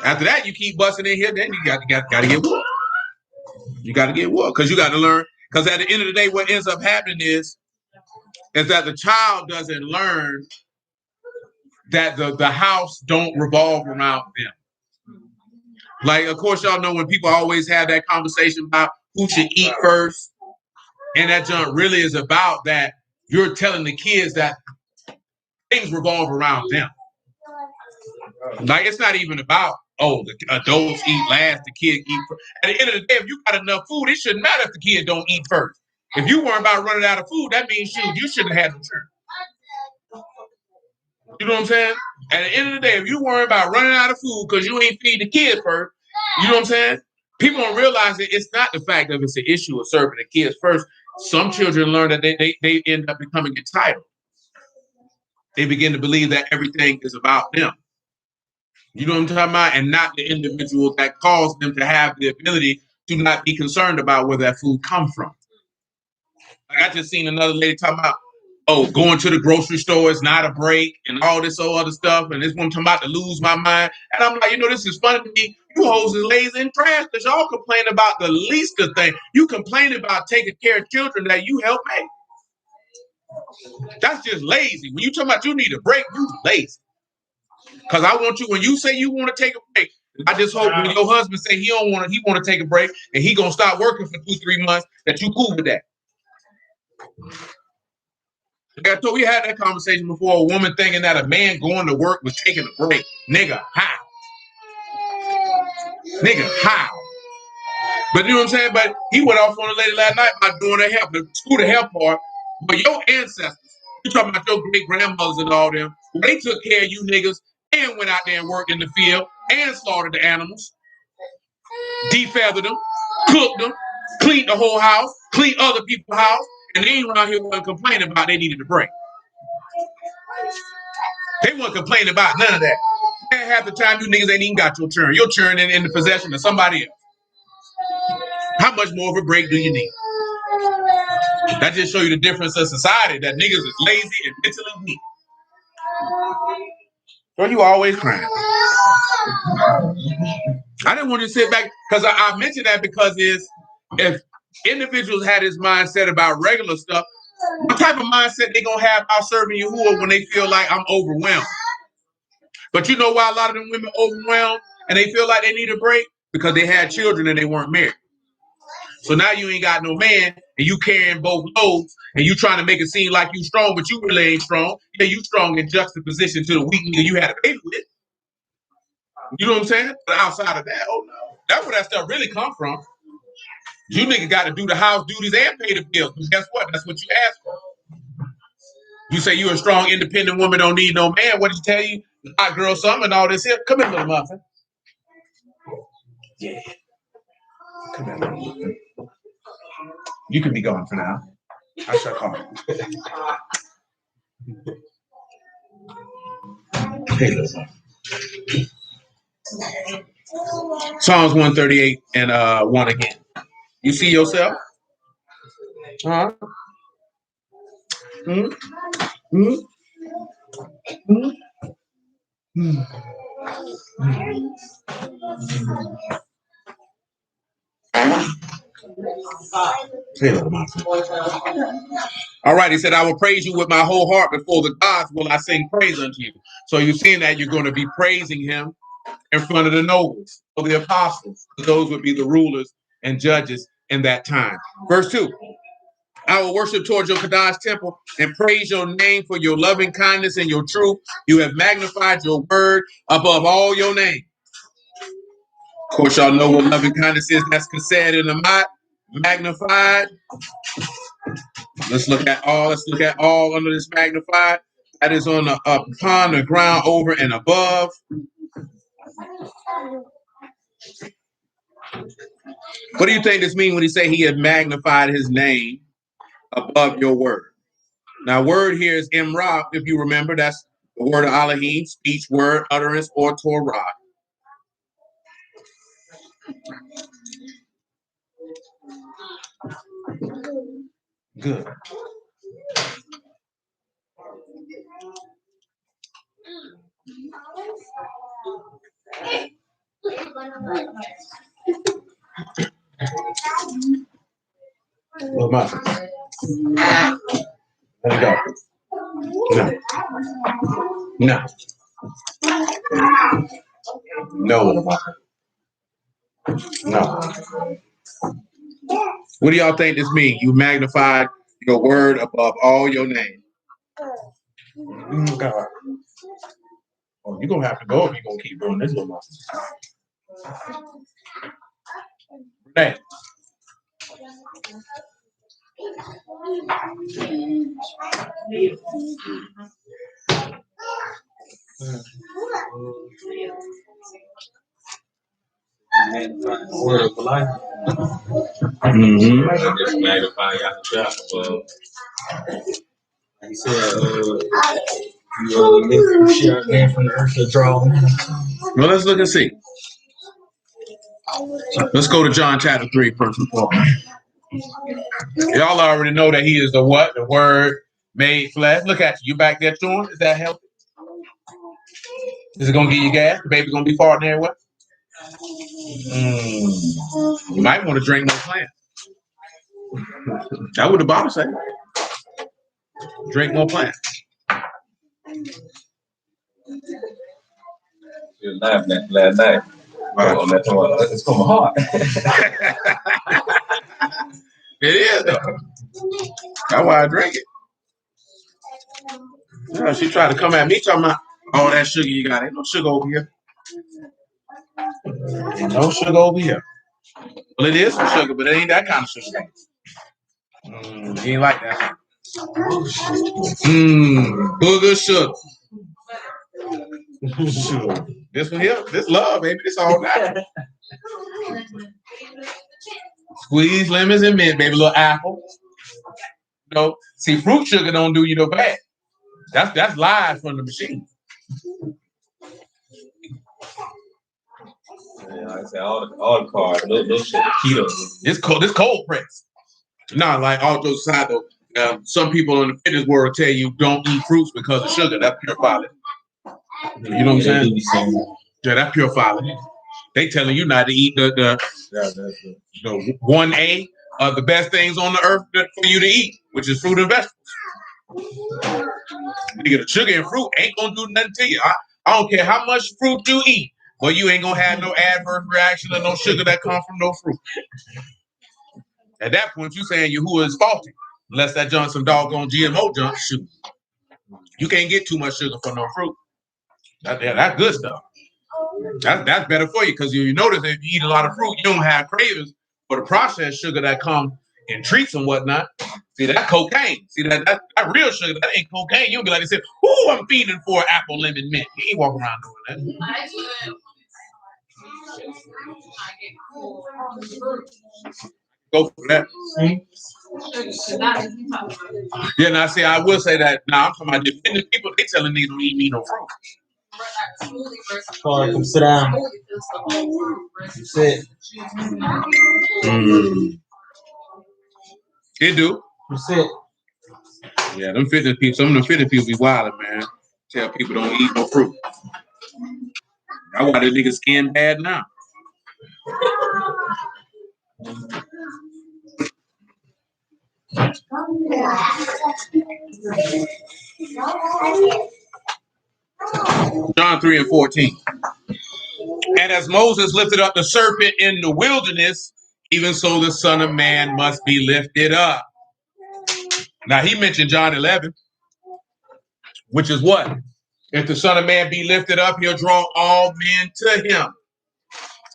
After that, you keep busting in here, then you gotta get whooped. You gotta get whooped because you gotta learn. Because at the end of the day, what ends up happening is that the child doesn't learn that the house don't revolve around them. Like, of course, y'all know when people always have that conversation about who should eat first, and that junk really is about that you're telling the kids that things revolve around them. Like, it's not even about, the adults eat last, the kid eat first. At the end of the day, if you got enough food, it shouldn't matter if the kid don't eat first. If you weren't about running out of food, that means, shoot, you shouldn't have had the turn. You know what I'm saying? At the end of the day, if you worry about running out of food because you ain't feed the kids first, you know what I'm saying? People don't realize that it's not the fact that it's an issue of serving the kids first. Some children learn that they end up becoming entitled. They begin to believe that everything is about them. You know what I'm talking about? And not the individual that caused them to have the ability to not be concerned about where that food comes from. Like I just seen another lady talking about, going to the grocery store is not a break and all this other stuff. And this one talking about to lose my mind. And I'm like, this is funny to me. You hoes is lazy and trash because y'all complain about the least of things. You complain about taking care of children that you help make. That's just lazy. When you talking about you need a break, you lazy. Because I want you, when you say you want to take a break, I just hope when your husband say he want to take a break and he gonna stop working for 2-3 months, that you cool with that. Like I told we had that conversation before. A woman thinking that a man going to work was taking a break. Nigga, how? Nigga, how? But you know what I'm saying? But he went off on a lady last night about doing the school to help part. But your ancestors, you talking about your great grandmothers and all them, they took care of you niggas and went out there and worked in the field and slaughtered the animals, defeathered them, cooked them, cleaned the whole house, cleaned other people's house, and they ain't around here complaining about they needed a break. They weren't complaining about none of that. And half the time, you niggas ain't even got your turn. Your turn in the possession of somebody else. How much more of a break do you need? That just show you the difference of society, that niggas is lazy and mentally weak. So you always crying. I didn't want to sit back, because I mentioned that because if individuals had this mindset about regular stuff, What type of mindset they gonna have out serving Yahuah when they feel like I'm overwhelmed? But you know why a lot of them women overwhelmed and they feel like they need a break? Because they had children and they weren't married. So now you ain't got no man and you carrying both loads and you trying to make it seem like you strong, but you really ain't strong. Yeah, you strong in juxtaposition to the weak nigga you had a baby with. You know what I'm saying? But outside of that, oh no. That's where that stuff really come from. You nigga got to do the house duties and pay the bills. But guess what? That's what you ask for. You say you a strong, independent woman, don't need no man. What did he tell you? Hot girl summer and all this here. Come here, little muffin. Yeah. Come here, little muffin. You can be gone for now. I shall call you. Hey, little muffin. Psalms 138 and 1 again. You see yourself? Huh? Hmm? Hmm? Hmm? Hmm. Hey, little muffin. All right, he said, I will praise you with my whole heart. Before the gods will I sing praise unto you. So you're seeing that you're going to be praising him in front of the nobles or the apostles. Those would be the rulers and judges in that time. Verse 2. I will worship towards your Kadash temple and praise your name for your loving kindness and your truth. You have magnified your word above all your name. Of course, y'all know what loving kindness is. That's said in the Mat, magnified. Let's look at all under this magnified. That is on the upon the ground, over and above. What do you think this means when he say he had magnified his name above your word? Now, word here is imra, if you remember. That's the word of Elohim, speech, word, utterance, or Torah. Good. Well, muffin. Let's go. No. No. No, little muffin. No. What do y'all think this means? You magnified your word above all your name. God. Oh, you're going to have to go if you're going to keep doing this, little muffin. Renee. Word of life. Just magnify Yahuah. He said, you lift shit again from the earth to draw. Well, let's look and see. Let's go to John chapter 3 first and foremost. Y'all already know that he is the what? The word made flesh. Look at you. You back there chewing? Is that healthy? Is it going to give you gas? The baby going to be farting everywhere? You might want to drink more plants. That's what the Bible says. Drink more plants. You were laughing at last night. Right. It's from my heart. It is, though. That's why I drink it. Yeah, she tried to come at me talking about all that sugar you got. Ain't no sugar over here. Ain't no sugar over here. Well, it is some sugar, but it ain't that kind of sugar. You ain't like that. Booger sugar. This one here, this love, baby. This all natural. Squeeze lemons and mint, baby. Little apple. You know, see, fruit sugar don't do you no bad. That's lies from the machine. Yeah, like I said, all the carbs, those shit, keto. This cold press. No, like all those aside though, some people in the fitness world tell you don't eat fruits because of sugar. That's pure folly. You know what I'm saying? Yeah, that's pure folly. They telling you not to eat the 1A the best things on the earth for you to eat, which is fruit and vegetables. Nigga, the sugar and fruit ain't gonna do nothing to you. I don't care how much fruit you eat, but you ain't gonna have no adverse reaction or no sugar that comes from no fruit. At that point, you saying Yahuah is faulty, unless that junk some doggone GMO junk. Shoot, you can't get too much sugar for no fruit. That's good stuff. That's better for you because you notice if you eat a lot of fruit, you don't have cravings for the processed sugar that come in treats and whatnot. See, that cocaine. See, that real sugar, that ain't cocaine. You'll be like, they said, "Ooh, I'm feeding for apple, lemon, mint." You ain't walking around doing that. Go for that. Yeah, now see, I will say that. Now I'm talking about dependent people. They telling me don't eat me no fruit. Sorry, come sit down. You sit. It do. You sit. Yeah, them fitness people. Some of them fitness people be wilding, man. Tell people don't eat no fruit. That's why this nigga skin bad now. John 3 and 14. And as Moses lifted up the serpent in the wilderness, even so the Son of Man must be lifted up. Now he mentioned John 11, which is what? If the Son of Man be lifted up, he'll draw all men to him.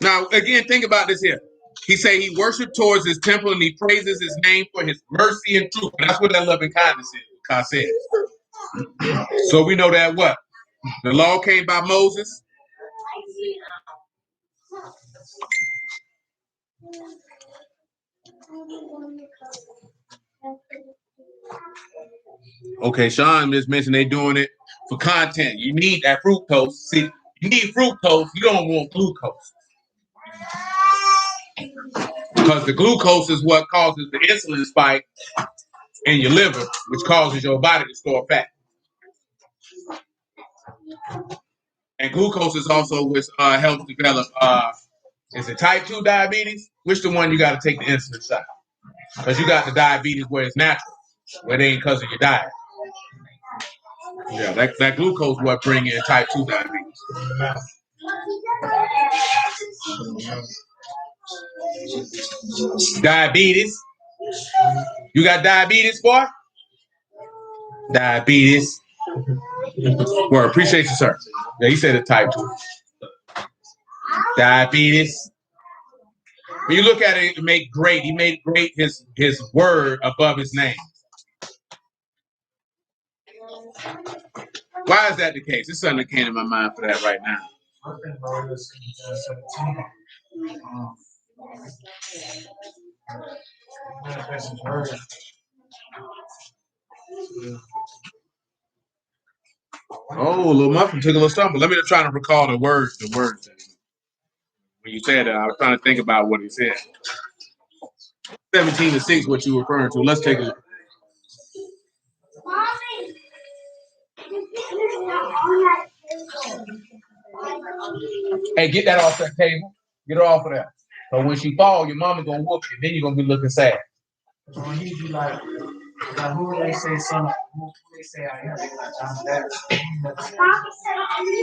Now, again, think about this here. He say he worshiped towards his temple and he praises his name for his mercy and truth. And that's what that loving kindness is, God said. So we know that what? The law came by Moses. Okay, Sean just mentioned they doing it for content. You need that fructose. See, you need fructose. You don't want glucose. Because the glucose is what causes the insulin spike in your liver, which causes your body to store fat. And glucose is also what helps develop, is it type 2 diabetes? Which the one you got to take the insulin shot? Because you got the diabetes where it's natural, where it ain't because of your diet. Yeah, that glucose what bring in type 2 diabetes. Diabetes. You got diabetes, boy? Diabetes. Well, appreciate you, sir. Yeah, he said it type 2. Diabetes. When you look at it, he made great his word above his name. Why is that the case? There's something that came in my mind for that right now. Oh, little muffin took a little stumble. Let me try to recall the words. When you said that, I was trying to think about what he said. 17:6, what you referring to. Let's take a look. Hey, get that off that table. Get her off of that. So when she fall, your mama gonna whoop you. Then you're gonna be looking sad. When you be like who they say something, who they say I am, like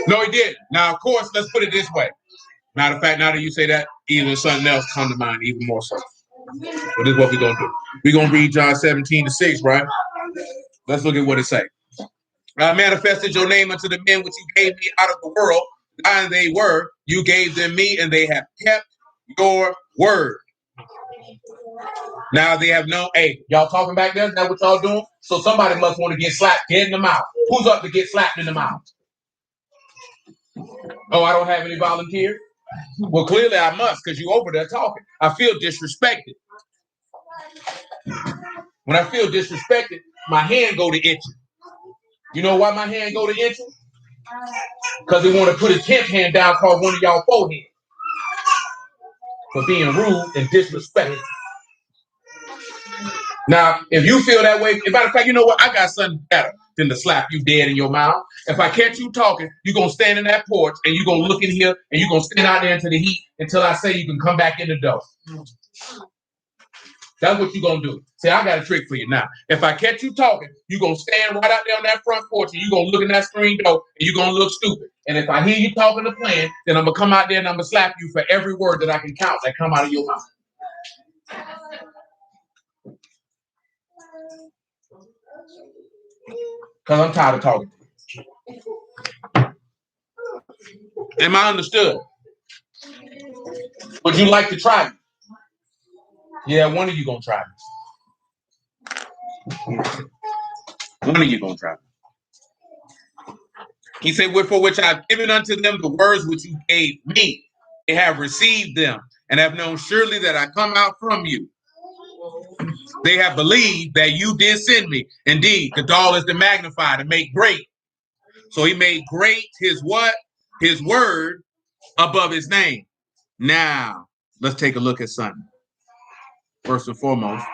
No, he didn't. Now, of course, let's put it this way. Matter of fact, now that you say that, even something else come to mind, even more so. But this is what we're gonna do. We're gonna read John 17:6, right? Let's look at what it say. I manifested your name unto the men which you gave me out of the world, and they were, you gave them me, and they have kept your word. Now they have no, hey, y'all talking back there? Is that what y'all doing? So somebody must want to get slapped dead in the mouth. Who's up to get slapped in the mouth? Oh, I don't have any volunteers? Well, clearly I must, because you over there talking. I feel disrespected. When I feel disrespected, my hand go to itching. You know why my hand go to itching? Because he want to put his 10th hand down across one of y'all forehead for being rude and disrespectful. Now, if you feel that way, as a matter of fact, you know what? I got something better than to slap you dead in your mouth. If I catch you talking, you're going to stand in that porch and you're going to look in here and you're going to stand out there into the heat until I say you can come back in the door. That's what you're going to do. See, I got a trick for you now. If I catch you talking, you're going to stand right out there on that front porch and you're going to look in that screen door and you're going to look stupid. And if I hear you talking to playing, then I'm going to come out there and I'm going to slap you for every word that I can count that come out of your mouth. Because I'm tired of talking. Am I understood? Would you like to try me? Yeah, one of you going to try me. One of you going to try me. He said, for which I've given unto them the words which you gave me. They have received them and have known surely that I come out from you. They have believed that you did send me. Indeed, Gadol is to magnify, to make great. So he made great his what? His word above his name. Now, let's take a look at something. First and foremost.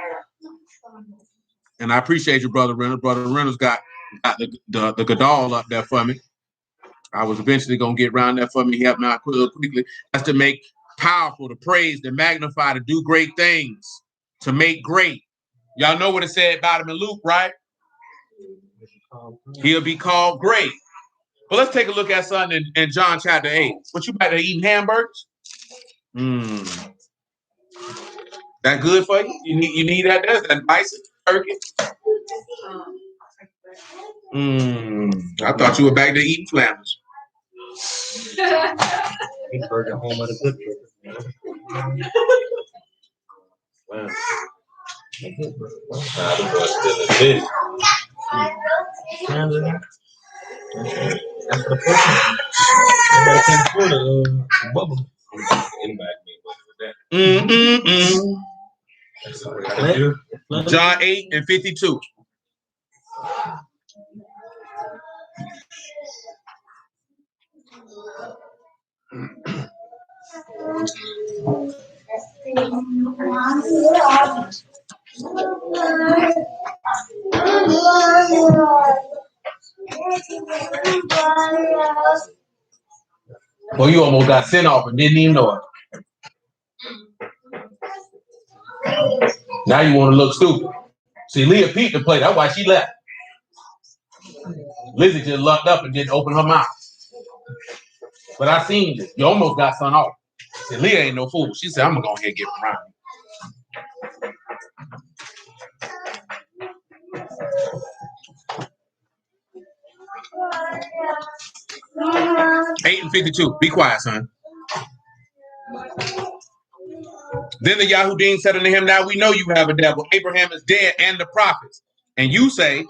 And I appreciate you, Brother Reynolds. Brother Reynolds got the Gadol up there for me. I was eventually going to get around there for me. He helped me out quickly. That's to make powerful, to praise, to magnify, to do great things, to make great. Y'all know what it said about him in Luke, right? He'll be called great. But let's take a look at something in John chapter 8. What, you back there eating hamburgers? That good for you? You need that? That's that bison turkey. I thought you were back there eating Flanders. He's burger home at a good trip. Wow. That's the person. Bubble. John 8 and 52. Well, you almost got sent off and didn't even know it. Now you want to look stupid. See, Leah peeped the play. That's why she left. Lizzie just locked up and didn't open her mouth. But I seen this. You almost got sent off. See, Leah ain't no fool. She said, I'm going to go ahead and get around. 8 and 52. Be quiet, son. Then the Yahudim said unto him, now we know you have a devil. Abraham is dead and the prophets. And you say,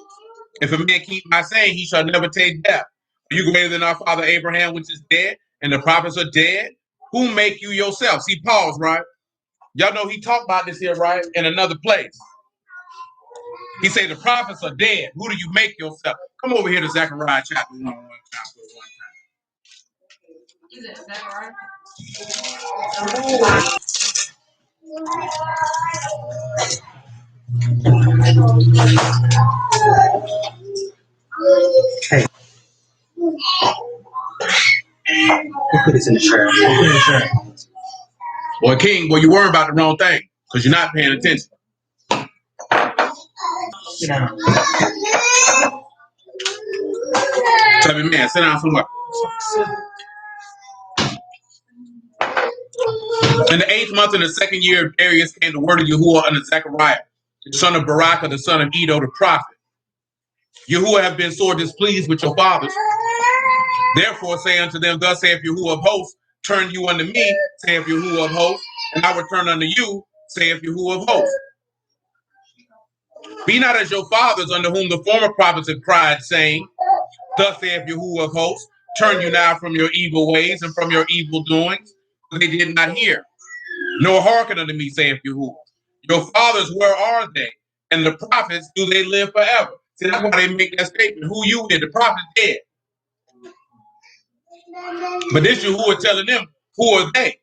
if a man keep my saying, he shall never taste death. Are you greater than our father Abraham, which is dead, and the prophets are dead? Who make you yourself? See, pause, right? Y'all know he talked about this here, right? In another place. He said the prophets are dead. Who do you make yourself? Come over here to Zechariah chapter 1. Is it Zechariah? Hey. We'll put this in the trash. Boy, King, boy, you worry about the wrong thing because you're not paying attention. Sit down. Tell me, man, sit down somewhere. In the 8th month in the 2nd year of Darius came the word of Yahuah unto Zechariah, the son of Barakah, the son of Edo, the prophet. Yahuah have been sore displeased with your fathers. Therefore say unto them, thus saith Yahuah of hosts, turn you unto me, saith Yahuah of hosts, and I will turn unto you, saith Yahuah of hosts. Be not as your fathers, unto whom the former prophets have cried, saying, thus saith Yahuah of hosts, turn you now from your evil ways and from your evil doings. But they did not hear, nor hearken unto me, saith Yahuah. Your fathers, where are they? And the prophets, do they live forever? See, that's why they make that statement. Who you is? The prophet's dead. But this Yahuah telling them, who are they?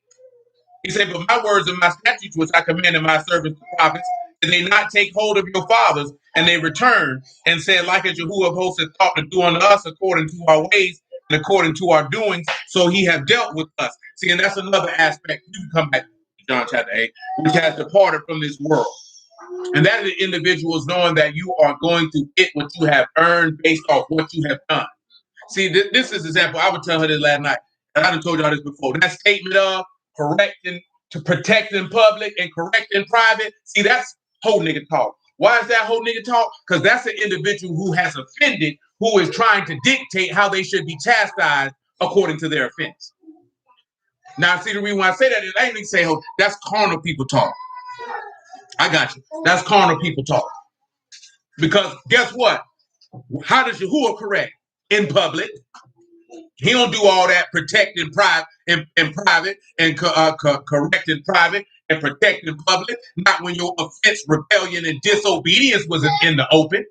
He said, but my words and my statutes, which I commanded my servants, the prophets, did they not take hold of your fathers? And they returned and said, like as Yahuah of hosts had thought to do unto us according to our ways and according to our doings, so he have dealt with us. See, and that's another aspect. You can come back to John chapter 8, which has departed from this world. And that is individuals knowing that you are going to get what you have earned based off what you have done. See, this is an example. I would tell her this last night, and I done told y'all this before. That statement of correcting to protect in public and correct in private. See, that's whole nigga talk. Why is that whole nigga talk? Because that's an individual who has offended, who is trying to dictate how they should be chastised according to their offense. Now, see, the reason why I say that is I ain't even say, oh, that's carnal people talk. I got you. That's carnal people talk. Because guess what? How does Yahuah correct? In public. He don't do all that protect in private and correct in private and protect in public. Not when your offense, rebellion, and disobedience was in the open.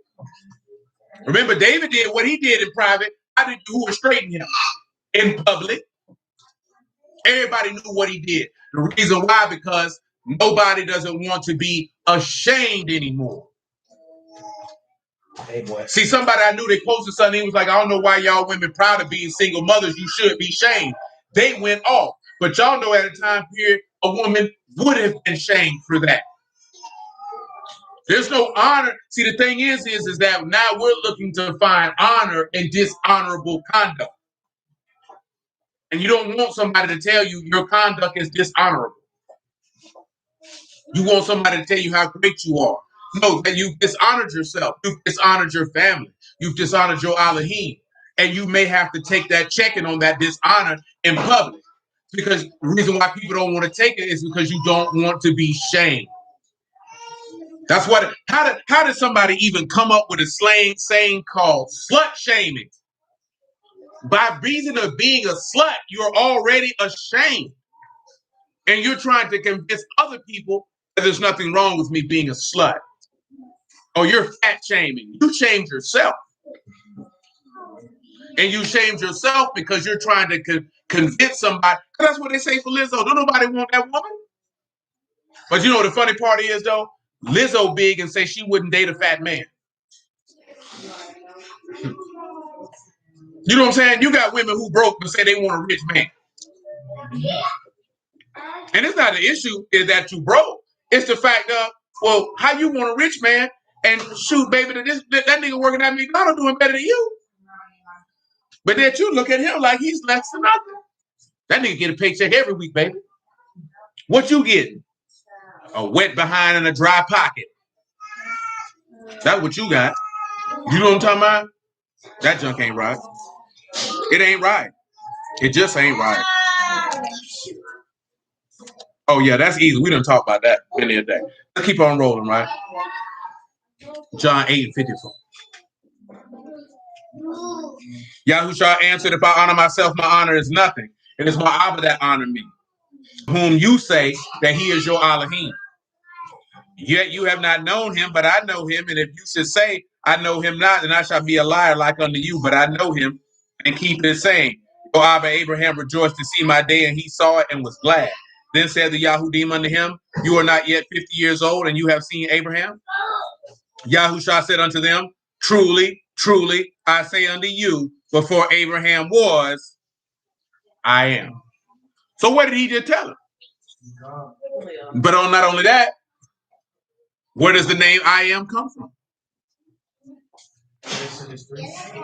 Remember, David did what he did in private. How did Yahuah straighten him? In public. Everybody knew what he did. The reason why, because nobody doesn't want to be ashamed anymore. Hey, boy. See, somebody I knew, they posted something. He was like, I don't know why y'all women proud of being single mothers. You should be shamed. They went off. But y'all know at a time period, a woman would have been shamed for that. There's no honor. See, the thing is that now we're looking to find honor in dishonorable conduct. And you don't want somebody to tell you your conduct is dishonorable. You want somebody to tell you how great you are. No, that you've dishonored yourself. You've dishonored your family. You've dishonored your Elohim. And you may have to take that check-in on that dishonor in public. Because the reason why people don't want to take it is because you don't want to be shamed. That's what. How did somebody even come up with a saying called slut shaming? By reason of being a slut, you're already ashamed. And you're trying to convince other people that there's nothing wrong with me being a slut. Or you're fat shaming. You shamed yourself. And you shamed yourself because you're trying to convince somebody. That's what they say for Lizzo. Don't nobody want that woman. But you know the funny part is, though? Lizzo big and say she wouldn't date a fat man. You know what I'm saying? You got women who broke but say they want a rich man. And it's not the issue is that you broke. It's the fact of, well, how you want a rich man and shoot, baby, that nigga working at McDonald's doing better than you. But then you look at him like he's less than nothing. That nigga get a paycheck every week, baby. What you getting? A wet behind and a dry pocket. That's what you got. You know what I'm talking about? That junk ain't right. It ain't right. It just ain't right. Oh, yeah, that's easy. We done talk about that many a day. Let's keep on rolling, right? John 8:54. Yahushua answered, if I honor myself, my honor is nothing. It is my Abba that honor me, whom you say that he is your Elohim. Yet you have not known him, but I know him. And if you should say, I know him not, then I shall be a liar like unto you. But I know him and keep his saying. Your Abba Abraham rejoiced to see my day, and he saw it and was glad. Then said the Yahudim unto him, you are not yet 50 years old, and you have seen Abraham? Yahushua said unto them, truly, truly, I say unto you, before Abraham was, I am. So what did he just tell him? But not only that, where does the name I am come from?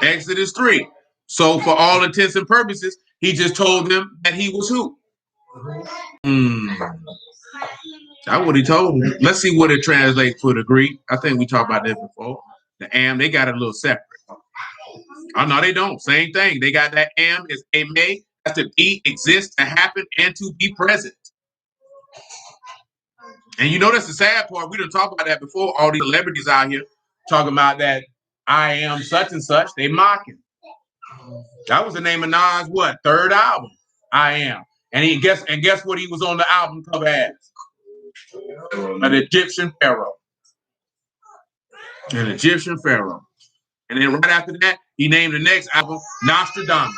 Exodus 3. So for all intents and purposes, he just told them that he was who? That's what he told them. Let's see what it translates for the Greek. I think we talked about that before. The am, they got it a little separate. Oh, no, they don't. Same thing. They got that am is a may. That's to be, exist, to happen, and to be present. And you know that's the sad part. We done talked about that before. All these celebrities out here talking about that I am such and such. They mocking. That was the name of Nas' what? Third album. I am. And guess what he was on the album cover as? An Egyptian pharaoh. An Egyptian pharaoh. And then right after that, he named the next album Nostradamus,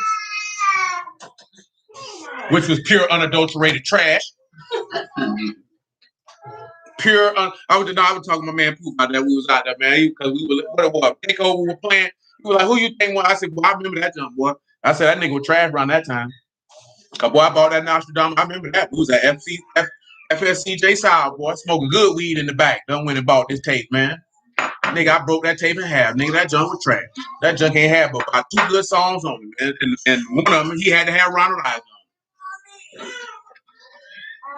which was pure unadulterated trash. Pure. I was talking to my man Pooh about that. We was out there, man, because we were what Takeover were playing. He was like, "Who you think won?" I said, "Well, I remember that jump, boy." I said that nigga was trash around that time. Boy, I bought that Nostradamus. I remember that. It was at FSCJ Sour, boy, smoking good weed in the back. Done went and bought this tape, man. Nigga, I broke that tape in half. Nigga, that junk was trash. That junk ain't had but about 2 good songs on it. And one of them, he had to have Ronald Eyes on.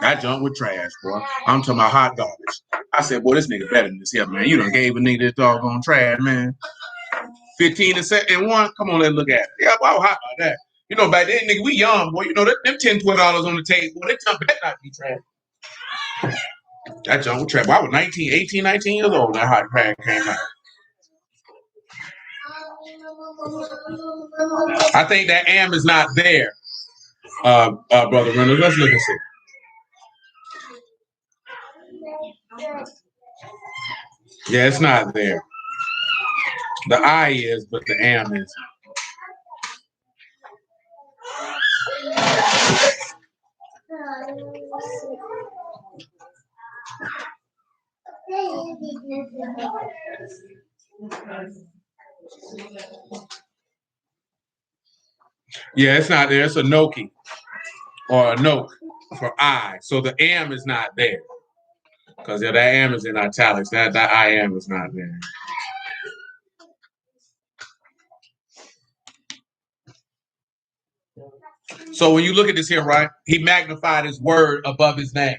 That junk was trash, boy. I'm talking about hot garbage. I said, boy, this nigga better than this here, man. You done gave a nigga this doggone trash, man. 15 and 1. Come on, let's look at it. Yeah, boy, I was hot about that. You know, back then, nigga, we young, boy. You know, them $10, $12 on the tape, boy, that junk better not be trash. That junk was trash. Boy, I was 19 years old when that hot crack came out. I think that AM is not there, Brother Reynolds. Let's look and see. Yeah, it's not there. The I is, but the AM isn't. Yeah, it's not there. It's a Noki or a Noke for I. So the AM is not there. Because that AM is in italics. That I am is not there. So when you look at this here, right, he magnified his word above his name.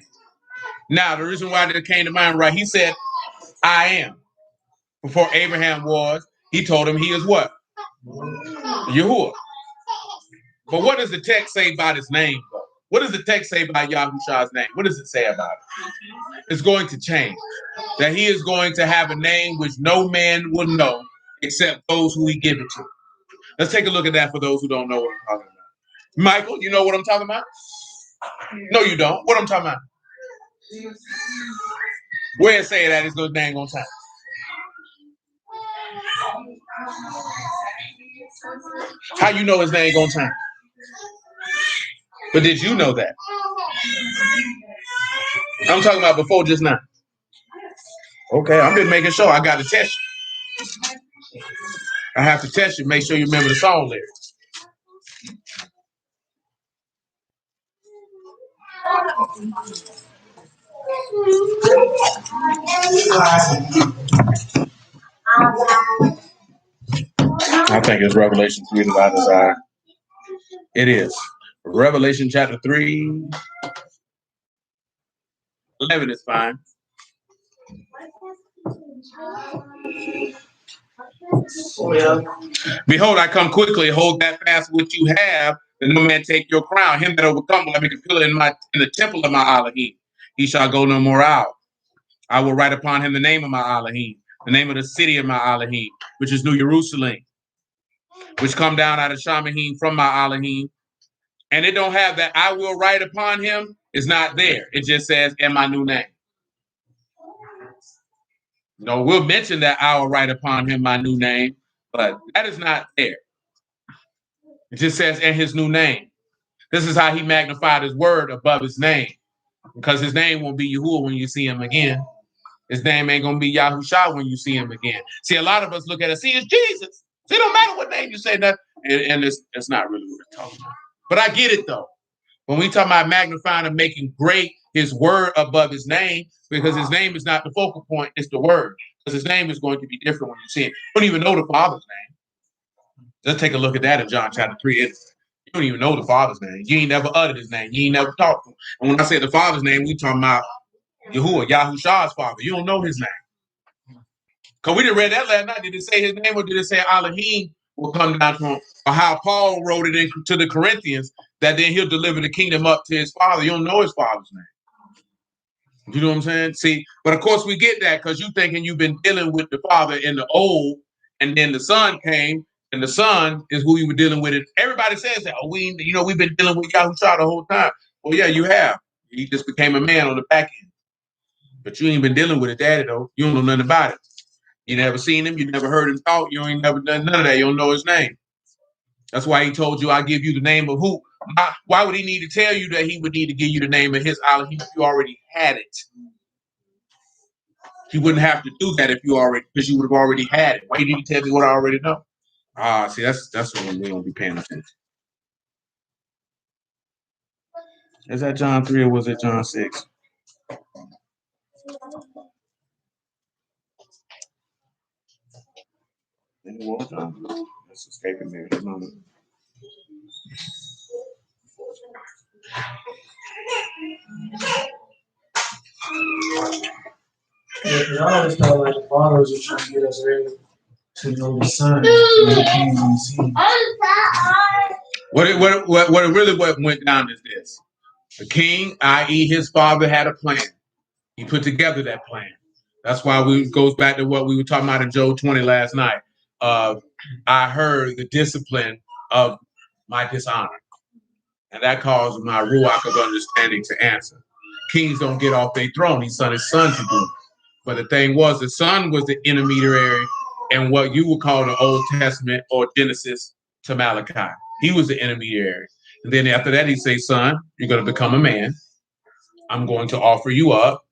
Now, the reason why that came to mind, right, he said, I am. Before Abraham was, he told him he is what? Yahuah. But what does the text say about his name, though? What does the text say about Yahushua's name? What does it say about it? It's going to change. That he is going to have a name which no man will know except those who he give it to. Let's take a look at that for those who don't know what I'm talking about. Michael, you know what I'm talking about? No, you don't. What I'm talking about? Where it say that his name gonna change? How you know his name gonna change? But did you know that? I'm talking about before just now. Okay, I'm just making sure. I got to test you. I have to test you. Make sure you remember the song lyrics. I think it's Revelation 3 that I desire. It is. Revelation chapter 3. 11 is fine. Behold, I come quickly. Hold that fast which you have, that no man take your crown. Him that overcome will I make a pillar in the temple of my Elohim. He shall go no more out. I will write upon him the name of my Elohim, the name of the city of my Elohim, which is New Jerusalem, which come down out of Shamahim from my Elohim. And it don't have that I will write upon him. It's not there. It just says, in my new name. No, we'll mention that I will write upon him my new name, but that is not there. It just says, in his new name. This is how he magnified his word above his name, because his name won't be Yahuah when you see him again. His name ain't going to be Yahushua when you see him again. See, a lot of us look at it, see, it's Jesus. See, it don't matter what name you say, that, and it's not really what we're talking about. But I get it, though. When we talk about magnifying and making great his word above his name, because his name is not the focal point, it's the word. Because his name is going to be different when you see it. You don't even know the Father's name. Let's take a look at that in John chapter 3. You don't even know the Father's name. You ain't never uttered his name. You ain't never talked to him. And when I say the Father's name, we talking about Yahuah, Yahushua's father. You don't know his name. Because we didn't read that last night. Did it say his name or did it say Elohim will come down from him? Or how Paul wrote it to the Corinthians, that then he'll deliver the kingdom up to his father. You don't know his father's name. You know what I'm saying? See, but of course we get that because you thinking you've been dealing with the father in the old, and then the son came, and the son is who you were dealing with. Everybody says that. Oh, we've been dealing with Yahushua the whole time. Well, yeah, you have. He just became a man on the back end. But you ain't been dealing with it, daddy, though. You don't know nothing about it. You never seen him. You never heard him talk. You ain't never done none of that. You don't know his name. That's why he told you, I give you the name of who. Why would he need to tell you that he would need to give you the name of his Elohim if you already had it? He wouldn't have to do that because you would have already had it. Why you need to tell me what I already know? See, that's what we don't be paying attention. Is that John 3 or was it John 6? It's escaping me at the moment. Yeah, because I always felt like the Father was just trying to get us ready to know the Son. What it really went down is this. The king, i.e. his father, had a plan. He put together that plan. That's why it goes back to what we were talking about in Job 20 last night. I heard the discipline of my dishonor. And that caused my ruach of understanding to answer. Kings don't get off their throne. His son to do it. But the thing was, the son was the intermediary in what you would call the Old Testament or Genesis to Malachi. He was the intermediary. And then after that, he says, son, you're going to become a man. I'm going to offer you up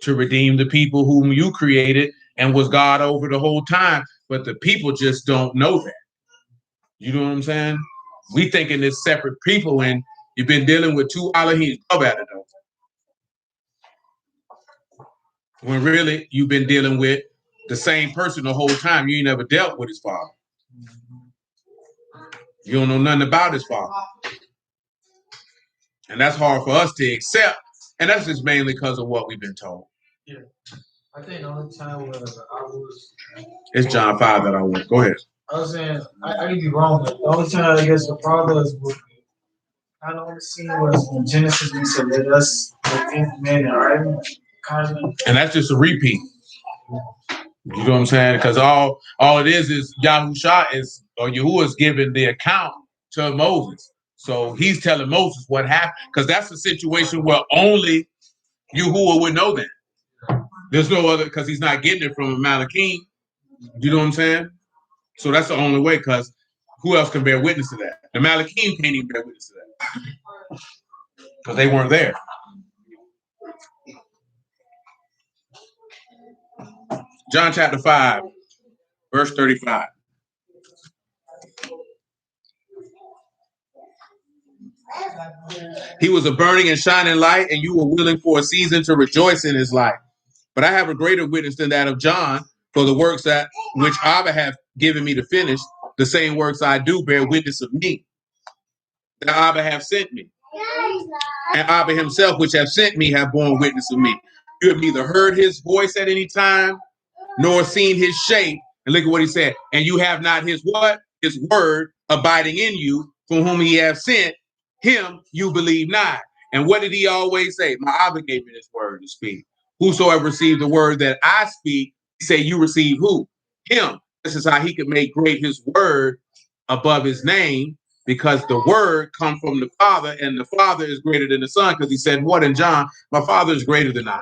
to redeem the people whom you created and was God over the whole time. But the people just don't know that. You know what I'm saying? We thinking it's separate people, and you've been dealing with two Elohim. When really you've been dealing with the same person the whole time. You ain't never dealt with his father. You don't know nothing about his father. And that's hard for us to accept. And that's just mainly because of what we've been told. Yeah. I think the only time where I was... It's John 5 that I want. Go ahead. I was saying, I could be wrong, but the only time I guess the Father is I don't see was in Genesis when he said, let us make man and our image. And that's just a repeat. You know what I'm saying? Because all it is Yahushua Yahuah is giving the account to Moses. So he's telling Moses what happened. Because that's a situation where only Yahuah would know that. There's no other, because he's not getting it from a Malachim. You know what I'm saying? So that's the only way, because who else can bear witness to that? The Malachim can't even bear witness to that. Because they weren't there. John chapter 5, verse 35. He was a burning and shining light, and you were willing for a season to rejoice in his light. But I have a greater witness than that of John, for the works that which Abba hath given me to finish, the same works I do bear witness of me, that Abba hath sent me. And Abba himself, which hath sent me, have borne witness of me. You have neither heard his voice at any time, nor seen his shape. And look at what he said. And you have not his what? His word abiding in you, from whom he hath sent, him you believe not. And what did he always say? My Abba gave me this word to speak. Whosoever received the word that I speak, say you receive who? Him. This is how he could make great his word above his name, because the word comes from the Father, and the Father is greater than the Son, because he said, what in John? My Father is greater than I.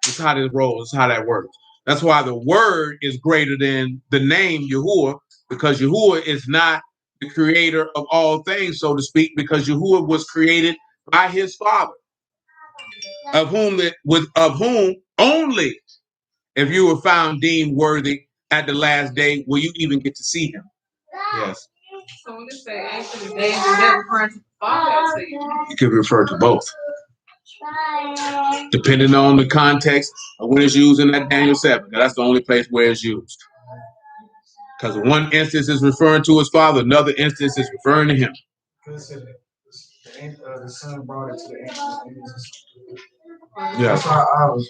That's how this rolls. That's how that works. That's why the word is greater than the name Yahuah, because Yahuah is not the creator of all things, so to speak, because Yahuah was created by his Father, of whom only if you were found deemed worthy at the last day will you even get to see him. Yes. So when they say ancient days, is that referring to the Father or to you? You can refer to both, depending on the context of when it's used in that Daniel 7. That's the only place where it's used. Because one instance is referring to his father, another instance is referring to him. The Son brought it to the ancient. Yeah. That's how I was.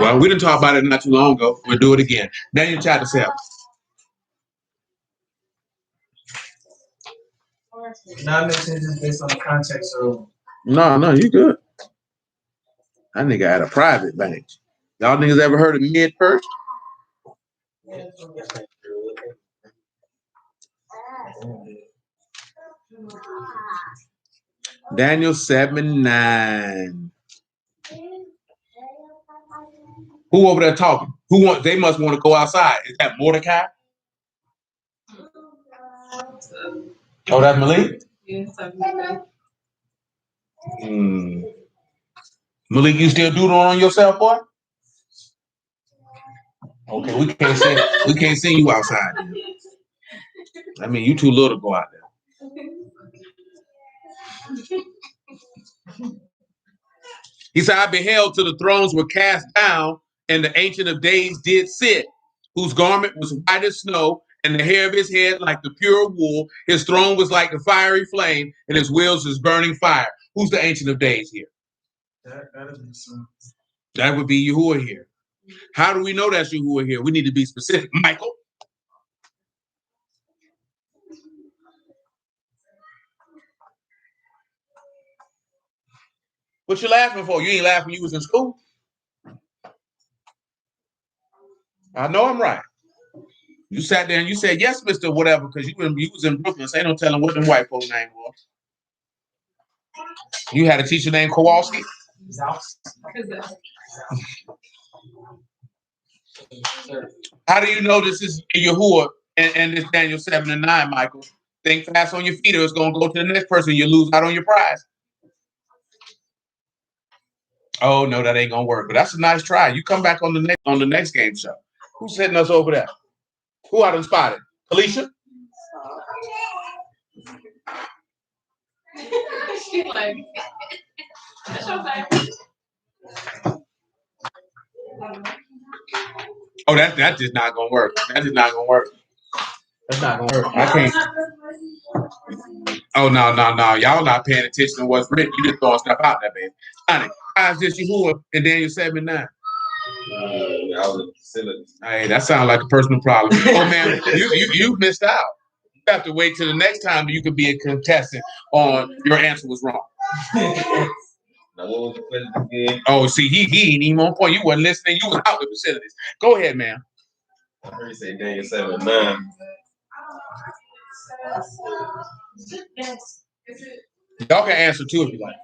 Well, we didn't talk about it not too long ago. We'll do it again. Daniel chapter 7. Not necessarily based on the context of. No, you good. That nigga had a private bank. Y'all niggas ever heard of mid first? Daniel 7:9. Who over there talking? They must want to go outside. Is that Mordecai? Oh, that's Malik? Yes, Malik, you still doodling on yourself, boy? Okay, we can't send you outside. I mean, you too little to go out there. He said, I beheld till the thrones were cast down, and the Ancient of Days did sit, whose garment was white as snow, and the hair of his head like the pure wool. His throne was like the fiery flame, and his wheels is burning fire. Who's the Ancient of Days here? That would be Yahuah here. How do we know that's Yahuah here? We need to be specific. Michael? What you laughing for? You ain't laughing when you was in school? I know I'm right. You sat there and you said, yes, Mr. Whatever, because you was in Brooklyn. So ain't no telling what the white folks' name was. You had a teacher named Kowalski? How do you know this is Yahuah and this Daniel 7 and 9, Michael? Think fast on your feet or it's going to go to the next person. You lose out on your prize. Oh, no, that ain't going to work. But that's a nice try. You come back on the next game show. Who's hitting us over there? Who I done spotted? Alicia? She like, that's your favorite. Oh, that just not gonna work. That is not gonna work. That's not gonna work. I can't. Oh no. Y'all not paying attention to what's written. You just throwing stuff out there, baby. Honey, how's this Yahuah and Daniel 7 and 9? Hey, that sounds like a personal problem. Oh man, you missed out. You have to wait till the next time you can be a contestant on your answer was wrong. Oh, see, he ain't even on point. You wasn't listening. You was out the facilities. Go ahead, man. I heard you say Daniel 7 and 9. Y'all can answer too if you like.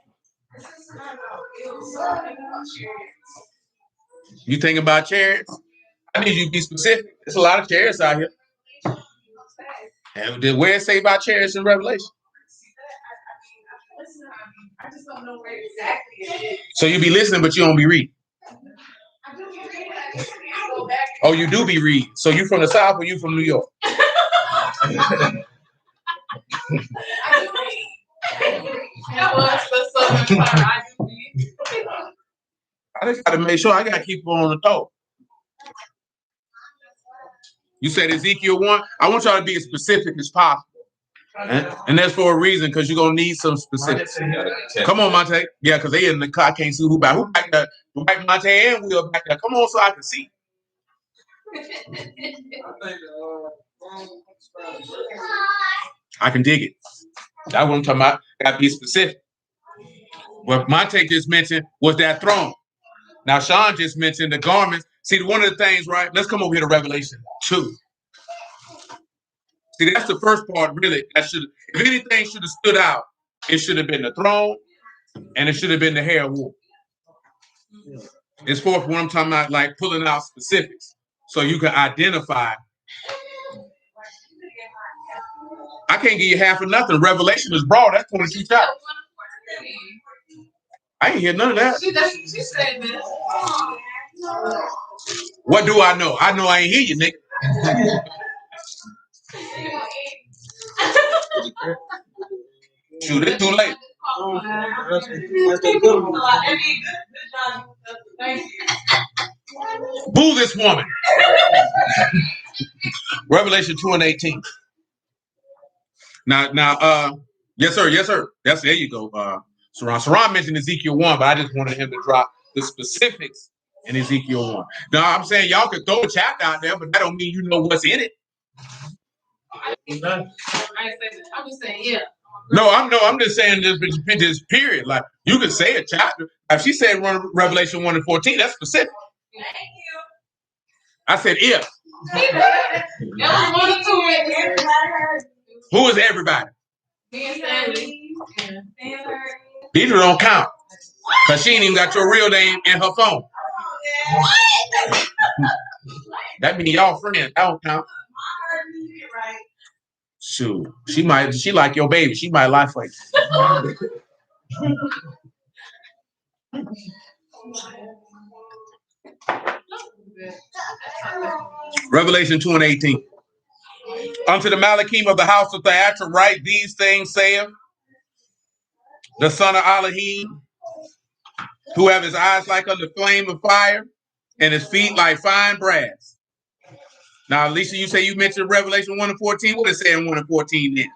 You thinking about chariots? I need you to be specific. There's a lot of chariots out here. And where it say about chariots in Revelation? I just don't know where exactly it is. So you be listening, but you don't be reading. Oh, you do be reading. So you from the South or you from New York? I just got to make sure I got to keep on the toe. You said Ezekiel 1. I want y'all to be as specific as possible. And that's for a reason, because you're going to need some specifics. Come on, Monte. Yeah, because they in the car. I can't see who back there. Dwight, Monte, and Will back there. Come on so I can see. I can dig it. That's what I'm talking about. Got to be specific. What Monte just mentioned was that throne. Now, Sean just mentioned the garments. See, one of the things, right? Let's come over here to Revelation 2. See, that's the first part, really. If anything should have stood out, it should have been the throne, and it should have been the hair of wool. It's for what I'm talking about, like pulling out specifics, so you can identify. I can't give you half of nothing. Revelation is broad. That's 22 chapters. I ain't hear none of that. She said that. What do I know? I know I ain't hear you, nigga. Shoot, it's too late. Boo this woman. Revelation 2 and 18. Now, yes, sir. There you go. Saran mentioned Ezekiel 1, but I just wanted him to drop the specifics in Ezekiel 1. Now, I'm saying y'all could throw a chapter out there, but that don't mean you know what's in it. I'm just saying, yeah. I'm just saying this period. Like, you could say a chapter. If she said Revelation 1 and 14, that's specific. Thank you. I said if. Who is everybody? Me and Stanley. These don't count. Because she ain't even got your real name in her phone. That means y'all friends. That don't count. Shoot. She like your baby. She might lie for you. Revelation 2 and 18. Unto the Malachim of the house of Thyatira write these things, saith the son of Elohim, who have his eyes like unto flame of fire, and his feet like fine brass. Now, Lisa, you say you mentioned Revelation 1 and 14. What does it say in 1 and 14 then?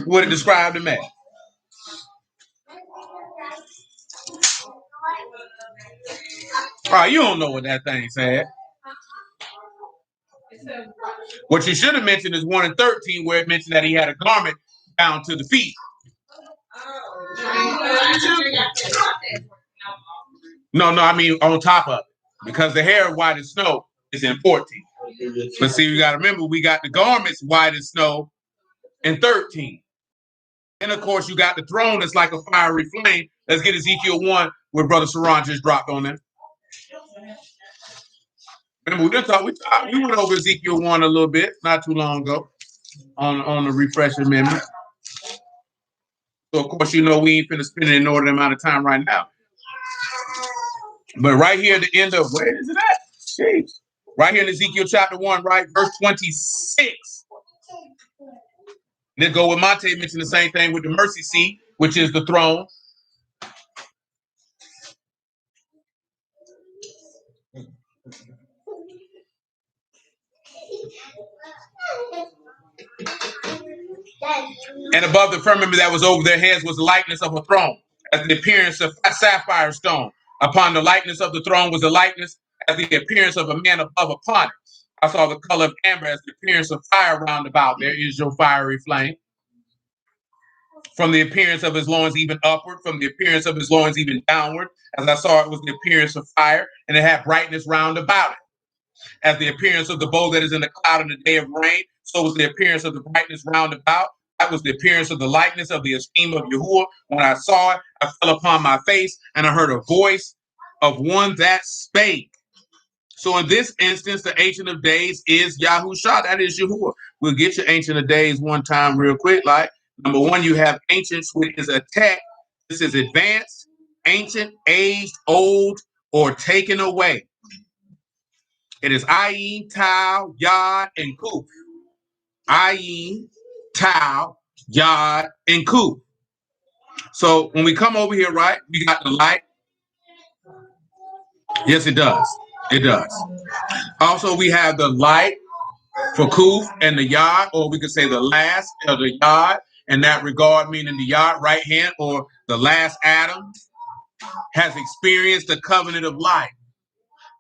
What it described him as? Oh, you don't know what that thing said. What you should have mentioned is 1 and 13, where it mentioned that he had a garment down to the feet. No, I mean on top of it. Because the hair white as snow is in 14. But see, you got to remember, we got the garments white as snow in 13. And of course, you got the throne that's like a fiery flame. Let's get Ezekiel 1, where Brother Saran just dropped on them. Remember, we went over Ezekiel 1 a little bit, not too long ago, on the refresher memory. So, of course, you know we ain't finna spend an inordinate amount of time right now. But right here at the end of, where is it at? Jeez. Right here in Ezekiel chapter 1, right? Verse 26. Then go with Monte mentioned the same thing with the mercy seat, which is the throne. And above the firmament that was over their heads was the likeness of a throne, as the appearance of a sapphire stone. Upon the likeness of the throne was the likeness as the appearance of a man above upon it. I saw the color of amber as the appearance of fire round about. There is your fiery flame. From the appearance of his loins even upward, from the appearance of his loins even downward. As I saw, it was the appearance of fire, and it had brightness round about it. As the appearance of the bow that is in the cloud in the day of rain, so was the appearance of the brightness round about. That was the appearance of the likeness of the esteem of Yahuah. When I saw it, I fell upon my face, and I heard a voice of one that spake. So in this instance, the Ancient of Days is Yahushua. That is Yahuah. We'll get your Ancient of Days one time real quick. Like, number one, you have ancients, which is a tech. This is advanced, ancient, aged, old, or taken away. It is Ayin, Tau, Yod, and Kuf. Ayin, Tau, Yod, and Kuf. So when we come over here, right, we got the light. Yes, it does. It does. Also, we have the light for Kuf and the Yod, or we could say the last of the Yod. In that regard, meaning the Yod, right hand, or the last Adam, has experienced the covenant of life.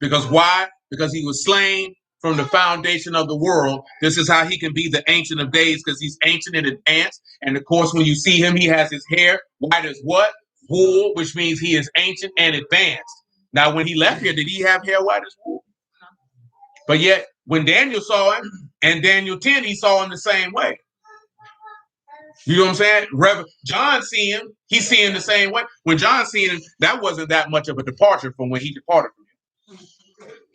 Because why? Because he was slain from the foundation of the world. This is how he can be the Ancient of Days, because he's ancient in advance. And of course, when you see him, he has his hair white as what? Wool, which means he is ancient and advanced. Now, when he left here, did he have hair white as wool? But yet, when Daniel saw him, and Daniel 10, he saw him the same way. You know what I'm saying? John see him, he's seeing the same way. When John seen him, that wasn't that much of a departure from when he departed from him.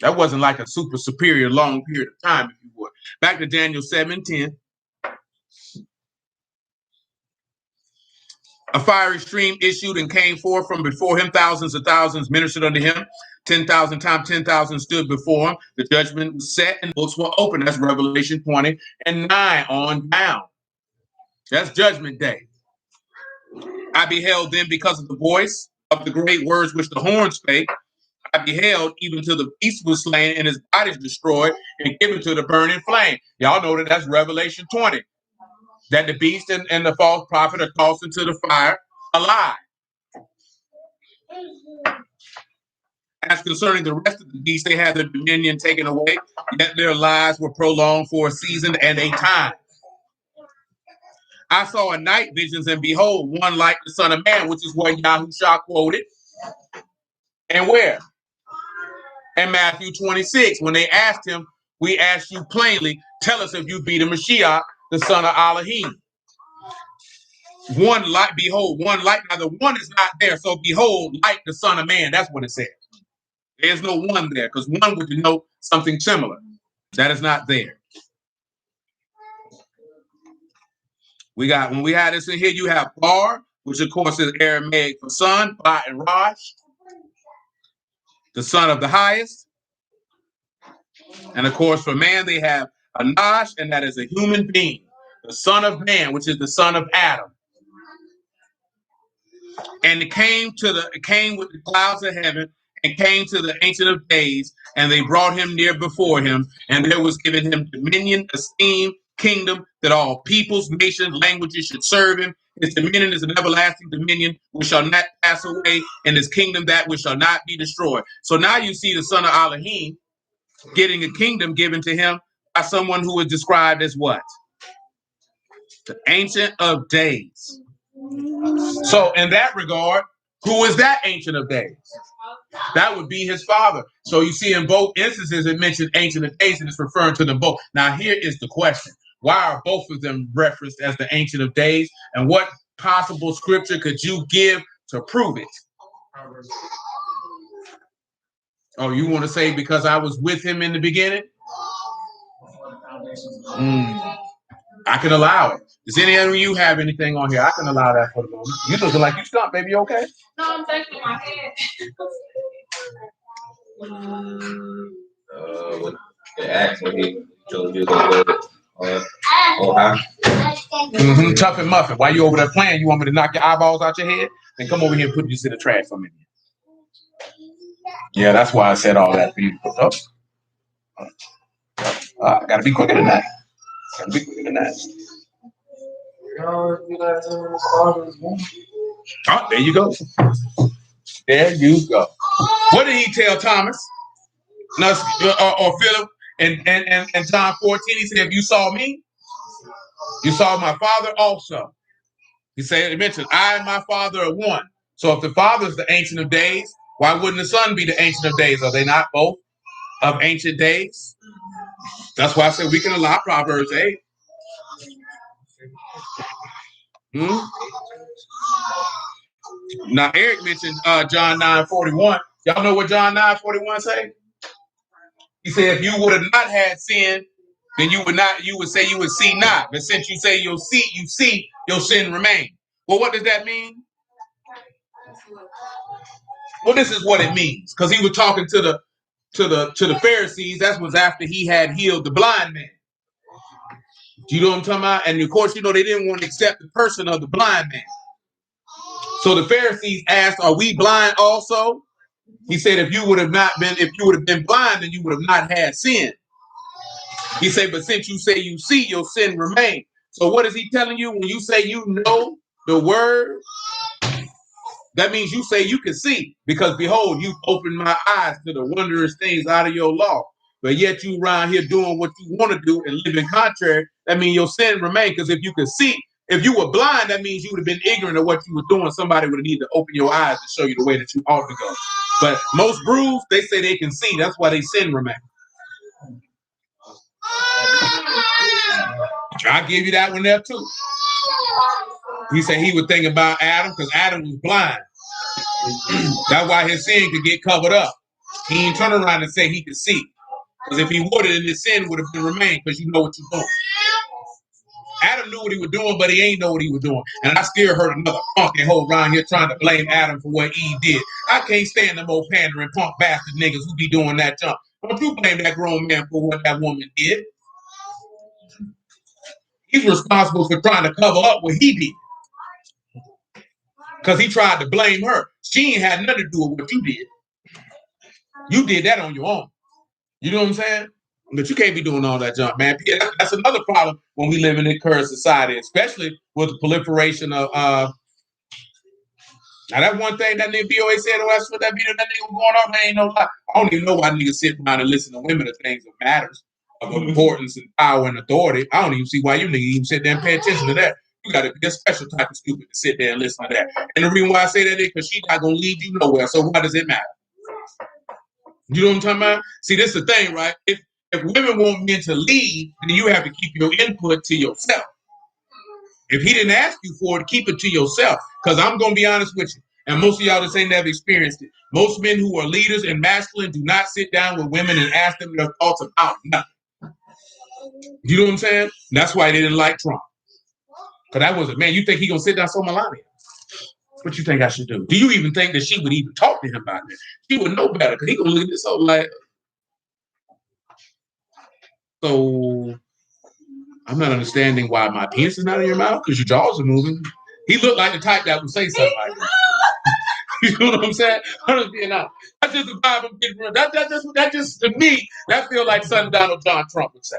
That wasn't like a super superior long period of time, if you would. Back to Daniel 7:10. A fiery stream issued and came forth from before him. Thousands of thousands ministered unto him. 10,000 times 10,000 stood before him. The judgment was set and books were opened. That's Revelation 20 and 9 on down. That's Judgment Day. I beheld then because of the voice of the great words which the horn spake. I beheld even till the beast was slain and his body destroyed and given to the burning flame. Y'all know that that's Revelation 20. That the beast and the false prophet are tossed into the fire alive. As concerning the rest of the beasts, they had their dominion taken away, yet their lives were prolonged for a season and a time. I saw a night visions, and behold, one like the Son of Man, which is what Yahushua quoted. And where? In Matthew 26, when they asked him, we asked you plainly, tell us if you be the Mashiach, the son of Elohim. One like, behold, one like. Now the one is not there, so behold, like the Son of Man. That's what it says. There's no one there, because one would denote something similar. That is not there. We got, when we had this in here, you have Bar, which of course is Aramaic for son, Ba and Raj, the son of the highest. And of course, for man, they have Anash, and that is a human being, the son of man, which is the son of Adam. And it came with the clouds of heaven, and came to the Ancient of Days, and they brought him near before him, and there was given him dominion, esteem, kingdom, that all peoples, nations, languages should serve him. His dominion is an everlasting dominion which shall not pass away, and his kingdom that which shall not be destroyed. So now you see the son of Elohim getting a kingdom given to him by someone who is described as what? The Ancient of Days. So in that regard, who is that Ancient of Days? That would be his father. So you see in both instances it mentions Ancient of Days, and it's referring to them both. Now here is the question. Why are both of them referenced as the Ancient of Days? And what possible scripture could you give to prove it? Oh, you want to say because I was with him in the beginning? I can allow it. Does any of you have anything on here? I can allow that for the moment. You looking like you stumped, baby. You okay? No, I'm thinking in my head. What they asked when he told you to go Ohio. Tough and muffin. While you over there playing, you want me to knock your eyeballs out your head? Then come over here and put this in the trash for me. Yeah, that's why I said all that for you to put up. I gotta be quicker than that. Gotta be quicker than that. Oh, there you go. There you go. What did he tell Thomas? No, or Philip and John 14? He said, if you saw me, you saw my Father also. He said, he mentioned, I and my Father are one. So if the Father is the Ancient of Days, why wouldn't the Son be the Ancient of Days? Are they not both of ancient days? That's why I said we can allow Proverbs 8. Now, Eric mentioned John 9:41. Y'all know what John 9:41 say? He said, if you would have not had sin, then you would say you would see not. But since you say you see, your sin remain. Well, what does that mean? Well, this is what it means. Because he was talking to the Pharisees. That was after he had healed the blind man. Do you know what I'm talking about? And of course, they didn't want to accept the person of the blind man. So the Pharisees asked, are we blind also? He said, if you would have been blind, then you would have not had sin. He said, but since you say you see, your sin remains. So what is he telling you? When you say you know the word, that means you say you can see. Because behold, you've opened my eyes to the wondrous things out of your law. But yet you around here doing what you want to do and living contrary. That means your sin remains. Because if you could see, if you were blind, that means you would have been ignorant of what you were doing. Somebody would have needed to open your eyes to show you the way that you ought to go. But most bruised, they say they can see. That's why they sin remains. I'll give you that one there too. He said he would think about Adam because Adam was blind. That's why his sin could get covered up. He ain't turn around and say he could see. Because if he would have, then his sin would have been remained because you know what you're doing. Adam knew what he was doing, but he ain't know what he was doing. And I still heard another funky hoe around here trying to blame Adam for what Eve did. I can't stand them old pandering punk bastard niggas who be doing that junk. Don't you blame that grown man for what that woman did. He's responsible for trying to cover up what he did. Because he tried to blame her. She ain't had nothing to do with what you did. You did that on your own. You know what I'm saying? But you can't be doing all that junk, man. That's another problem when we live in a current society, especially with the proliferation of now that one thing that nigga BOA said, oh, that's what that video that nigga was going on, there ain't no lie. I don't even know why niggas sit around and listen to women of things that matters, of importance and power and authority. I don't even see why you niggas even sit there and pay attention to that. You gotta be a special type of stupid to sit there and listen to that. And the reason why I say that is because she's not gonna lead you nowhere. So why does it matter? You know what I'm talking about? See, this is the thing, right? If women want men to lead, then you have to keep your input to yourself. If he didn't ask you for it, keep it to yourself. Because I'm going to be honest with you, and most of y'all that ain't never experienced it. Most men who are leaders and masculine do not sit down with women and ask them their thoughts about nothing. You know what I'm saying? That's why they didn't like Trump. Because that was a man, you think he going to sit down so Melania? What you think I should do? Do you even think that she would even talk to him about this? She would know better because he going to look at this whole like, so I'm not understanding why my penis is not in your mouth because your jaws are moving. He looked like the type that would say something like that. You know what I'm saying? I'm just being honest. That's just the vibe I'm getting from. That just to me, that feel like something Donald John Trump would say.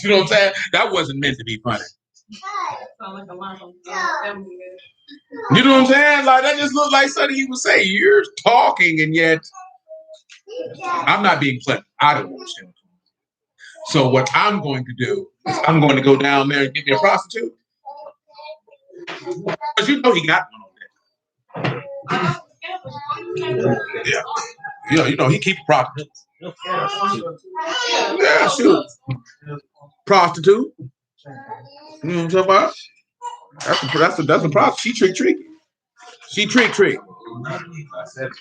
You know what I'm saying? That wasn't meant to be funny. You know what I'm saying? Like that just looked like something he would say. You're talking, and yet I'm not being clever. I don't understand. So what I'm going to do is I'm going to go down there and get me a prostitute. Because you know he got one on there. Yeah. Yeah, you know, he keep a prostitute. Yeah, shoot. Prostitute. You know what I'm talking about? That's a prostitute. She trick. She trick.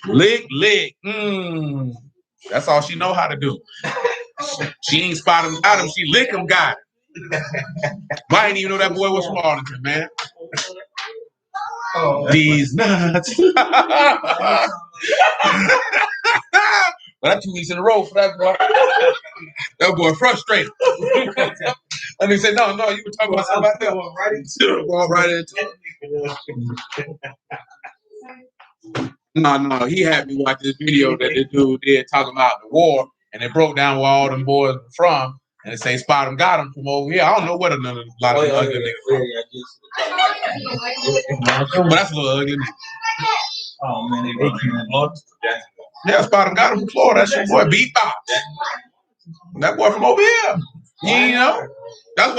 Lick. That's all she know how to do. She ain't spot him, got him. She lick him, got him. But I didn't even know that boy was from Arlington, man. These nuts. Well, that's 2 weeks in a row for that boy. That boy frustrated. And he said, no, you were talking about something about that. Walk right into it. No, he had me watch this video that this dude did talking about the war, and they broke down where all them boys were from, and they say spot them got them from over here. I don't know what a lot of them ugly niggas from. But that's a little ugly nigga. Oh man, they came in Florida. Yeah, spot them got them from Florida. That's your boy Beatbox. That boy from over here. You know? That's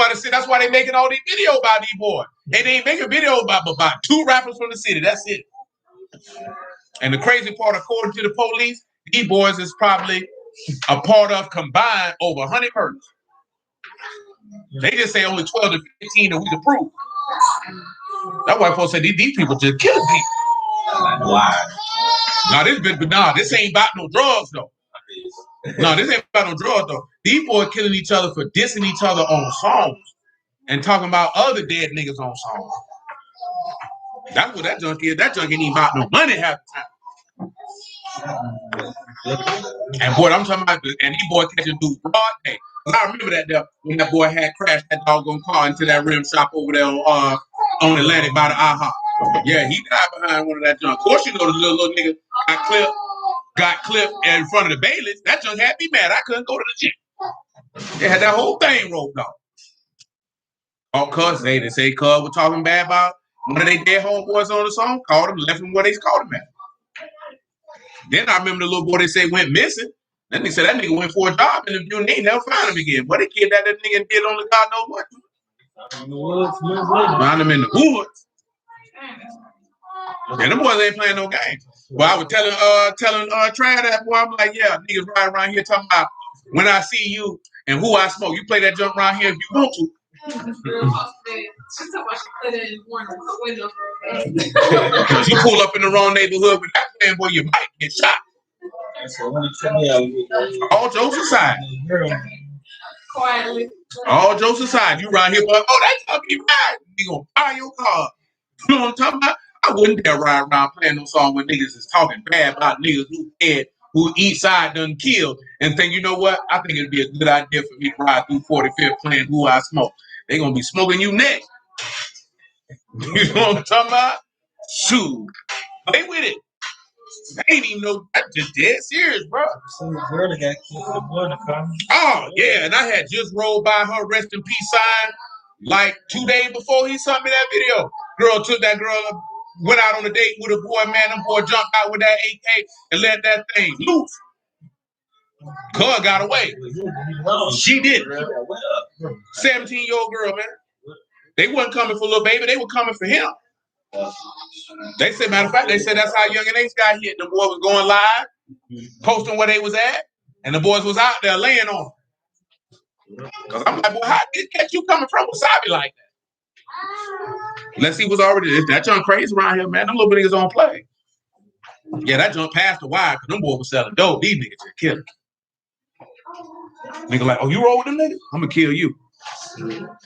why they making all these videos about these boys. And they ain't making videos about 2 rappers from the city. That's it. And the crazy part, according to the police, these boys is probably a part of combined over 100 murders. They just say only 12 to 15 that we can prove. That's why folks say these people just killing people. Wow. This ain't about no drugs though. No, this ain't about no drugs though. These boys killing each other for dissing each other on songs and talking about other dead niggas on songs. That's what that junk is. That junk ain't even about no money half the time. And boy, I'm talking about, and these boys catching dudes broad day. I remember that there when that boy had crashed that doggone car into that rim shop over there on Atlantic by the AHA. Yeah, he died behind one of that junk. Of course, you know the little nigga got clipped in front of the bailiffs. That junk had me mad. I couldn't go to the gym. They had that whole thing roped off. All cuz they say cuz were talking bad about one of their dead homeboys on the song, called him, left him where they called him at. Then I remember the little boy they say went missing. Then they said that nigga went for a job interview and they never found him again. But they kid that nigga did on the God knows what. Found him in the woods. And them boys ain't playing no games. Well, I was telling Trad that boy, I'm like, yeah, niggas riding around here talking about when I see you and who I smoke. You play that jump around here if you want to. Because you pull up in the wrong neighborhood with that man, boy, you might get shot. All jokes aside. Quietly. All jokes aside, you around here, but that's gonna be right. You gonna buy your car. You know what I'm talking about? I wouldn't dare ride around playing no song when niggas is talking bad about niggas who dead, who each side done killed, and think, you know what? I think it'd be a good idea for me to ride through 45th playing Who I Smoke. They gonna be smoking you next. You know what I'm talking about? Shoot. Play with it. I ain't even know. That's just dead serious, bro. Oh, yeah. And I had just rolled by her rest in peace sign like 2 days before he sent me that video. Girl went out on a date with a boy, man. Them boy jumped out with that AK and let that thing loose. Cuz got away. She did. 17-year-old girl, man. They wasn't coming for little baby. They were coming for him. They said, matter of fact, they said that's how Young and Ace got hit. The boy was going live, posting where they was at, and the boys was out there laying on them. Because I'm like, boy, how did it catch you coming from Wasabi like that? Unless he was already, that junk crazy around here, man. Them little niggas don't play. Yeah, that junk passed the wire because them boys was selling dope. These niggas just killing. Nigga like, oh, you roll with them niggas? I'm going to kill you.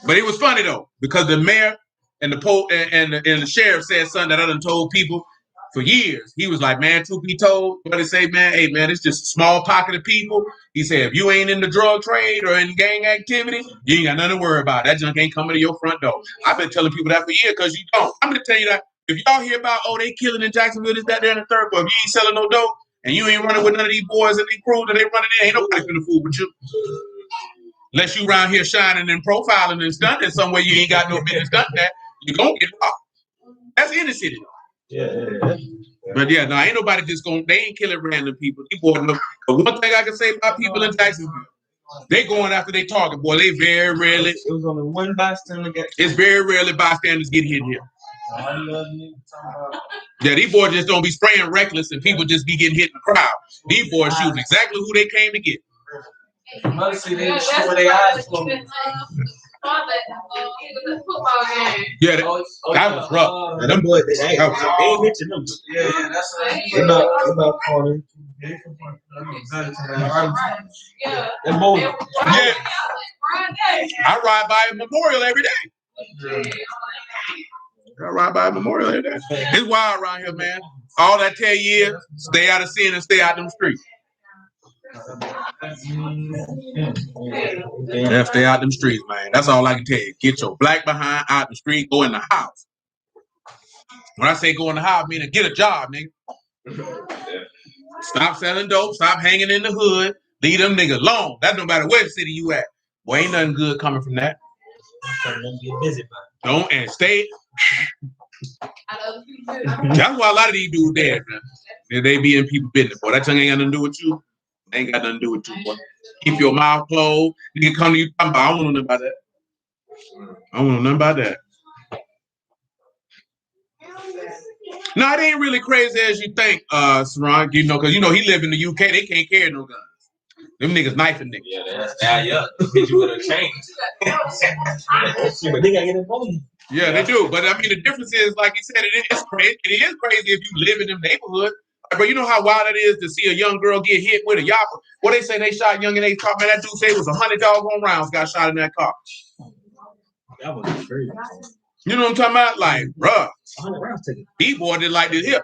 But it was funny, though, because the mayor and the sheriff said something that I done told people for years. He was like, man, truth be told, what they say, man, hey, man, it's just a small pocket of people. He said, if you ain't in the drug trade or in gang activity, you ain't got nothing to worry about. That junk ain't coming to your front door. I've been telling people that for years because you don't. I'm going to tell you that if y'all hear about, oh, they killing in Jacksonville, this, that, there, and the third, but if you ain't selling no dope and you ain't running with none of these boys and these crews that they running in, ain't nobody finna fool with you. Unless you around here shining and profiling and stunting somewhere you ain't got no business done that, you gonna get robbed. That's in the city. Yeah. But yeah, no, ain't nobody just gonna, they ain't killing random people. People know. But one thing I can say about people in Jacksonville, they going after their target, boy. They very rarely. It was only one bystander. It's very rarely bystanders get hit here. Yeah, these boys just don't be spraying reckless and people just be getting hit in the crowd. These boys shooting exactly who they came to get. Yeah, that was rough. Them boys, they ain't mentioned them. Yeah, that's about corner. Yeah. I ride by a memorial every day. I ride by a memorial every day. It's wild around here, man. All I tell you is stay out of sin and stay out them streets. Yeah, stay out them streets, man. That's all I can tell you. Get your black behind out the street, go in the house. When I say go in the house, I mean get a job, nigga. Stop selling dope, stop hanging in the hood, leave them niggas alone. That's no matter what city you at. Boy, ain't nothing good coming from that. Don't and stay. That's why a lot of these dudes there, man. They be in people business, boy. That tongue ain't got nothing to do with you. Ain't got nothing to do with you, boy. Keep your mouth closed. Nigga come to you talking about, I don't know nothing about that. I don't know nothing about that. No, it ain't really crazy as you think, Saran. You know, because you know he live in the UK. They can't carry no guns. Them niggas knifing niggas. Yeah, that's hit you with a chain. But they gotta get involved. Yeah, they do. But I mean, the difference is, like you said, it is crazy. It is crazy if you live in them neighborhood. But you know how wild it is to see a young girl get hit with a yapper. What they say they shot young in their car, man. That dude say it was 100 doggone rounds got shot in that car. That was crazy. You know what I'm talking about? Like, bruh, these boys did like this here.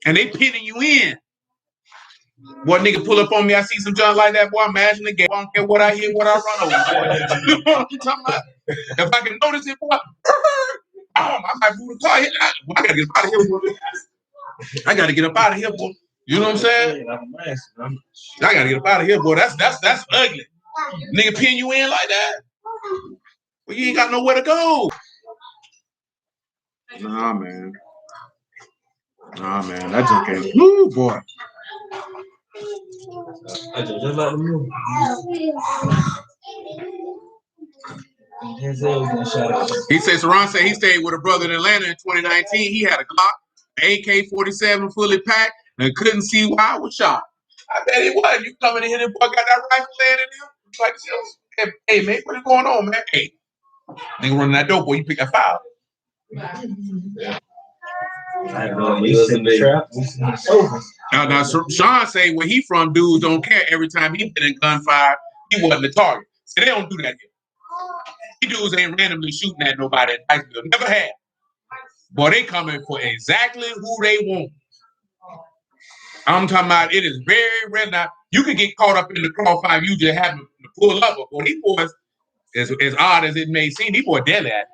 And they pinning you in. Boy, nigga pull up on me, I see some junk like that, boy, I'm mashing the game. I don't care what I hear, what I run over. You know what I'm talking about? If I can notice it, boy, I might move the car. I gotta get up out of here, boy. I gotta get up out of here, boy. You know what I'm saying? I gotta get up out of here, boy. That's ugly. Nigga pin you in like that. Well, you ain't got nowhere to go. Nah, man. That just can't. Woo, boy. I just let them move. He says Saran said he stayed with a brother in Atlanta in 2019. He had a Glock, AK-47 fully packed, and couldn't see why I was shot. I bet it was. You coming in here, and boy got that rifle laying in him. Like, hey, man, what's going on, man? Hey, nigga running that dope, boy, you pick that file. Now, Sean say where he from, dudes don't care. Every time he been in gunfire, he wasn't the target. So they don't do that here. These dudes ain't randomly shooting at nobody in Jacksonville. Never had. Boy, they coming for exactly who they want. I'm talking about it is very rare. Now, you can get caught up in the crossfire. You just happen to pull up. But these boys, as odd as it may seem, these boys dead at.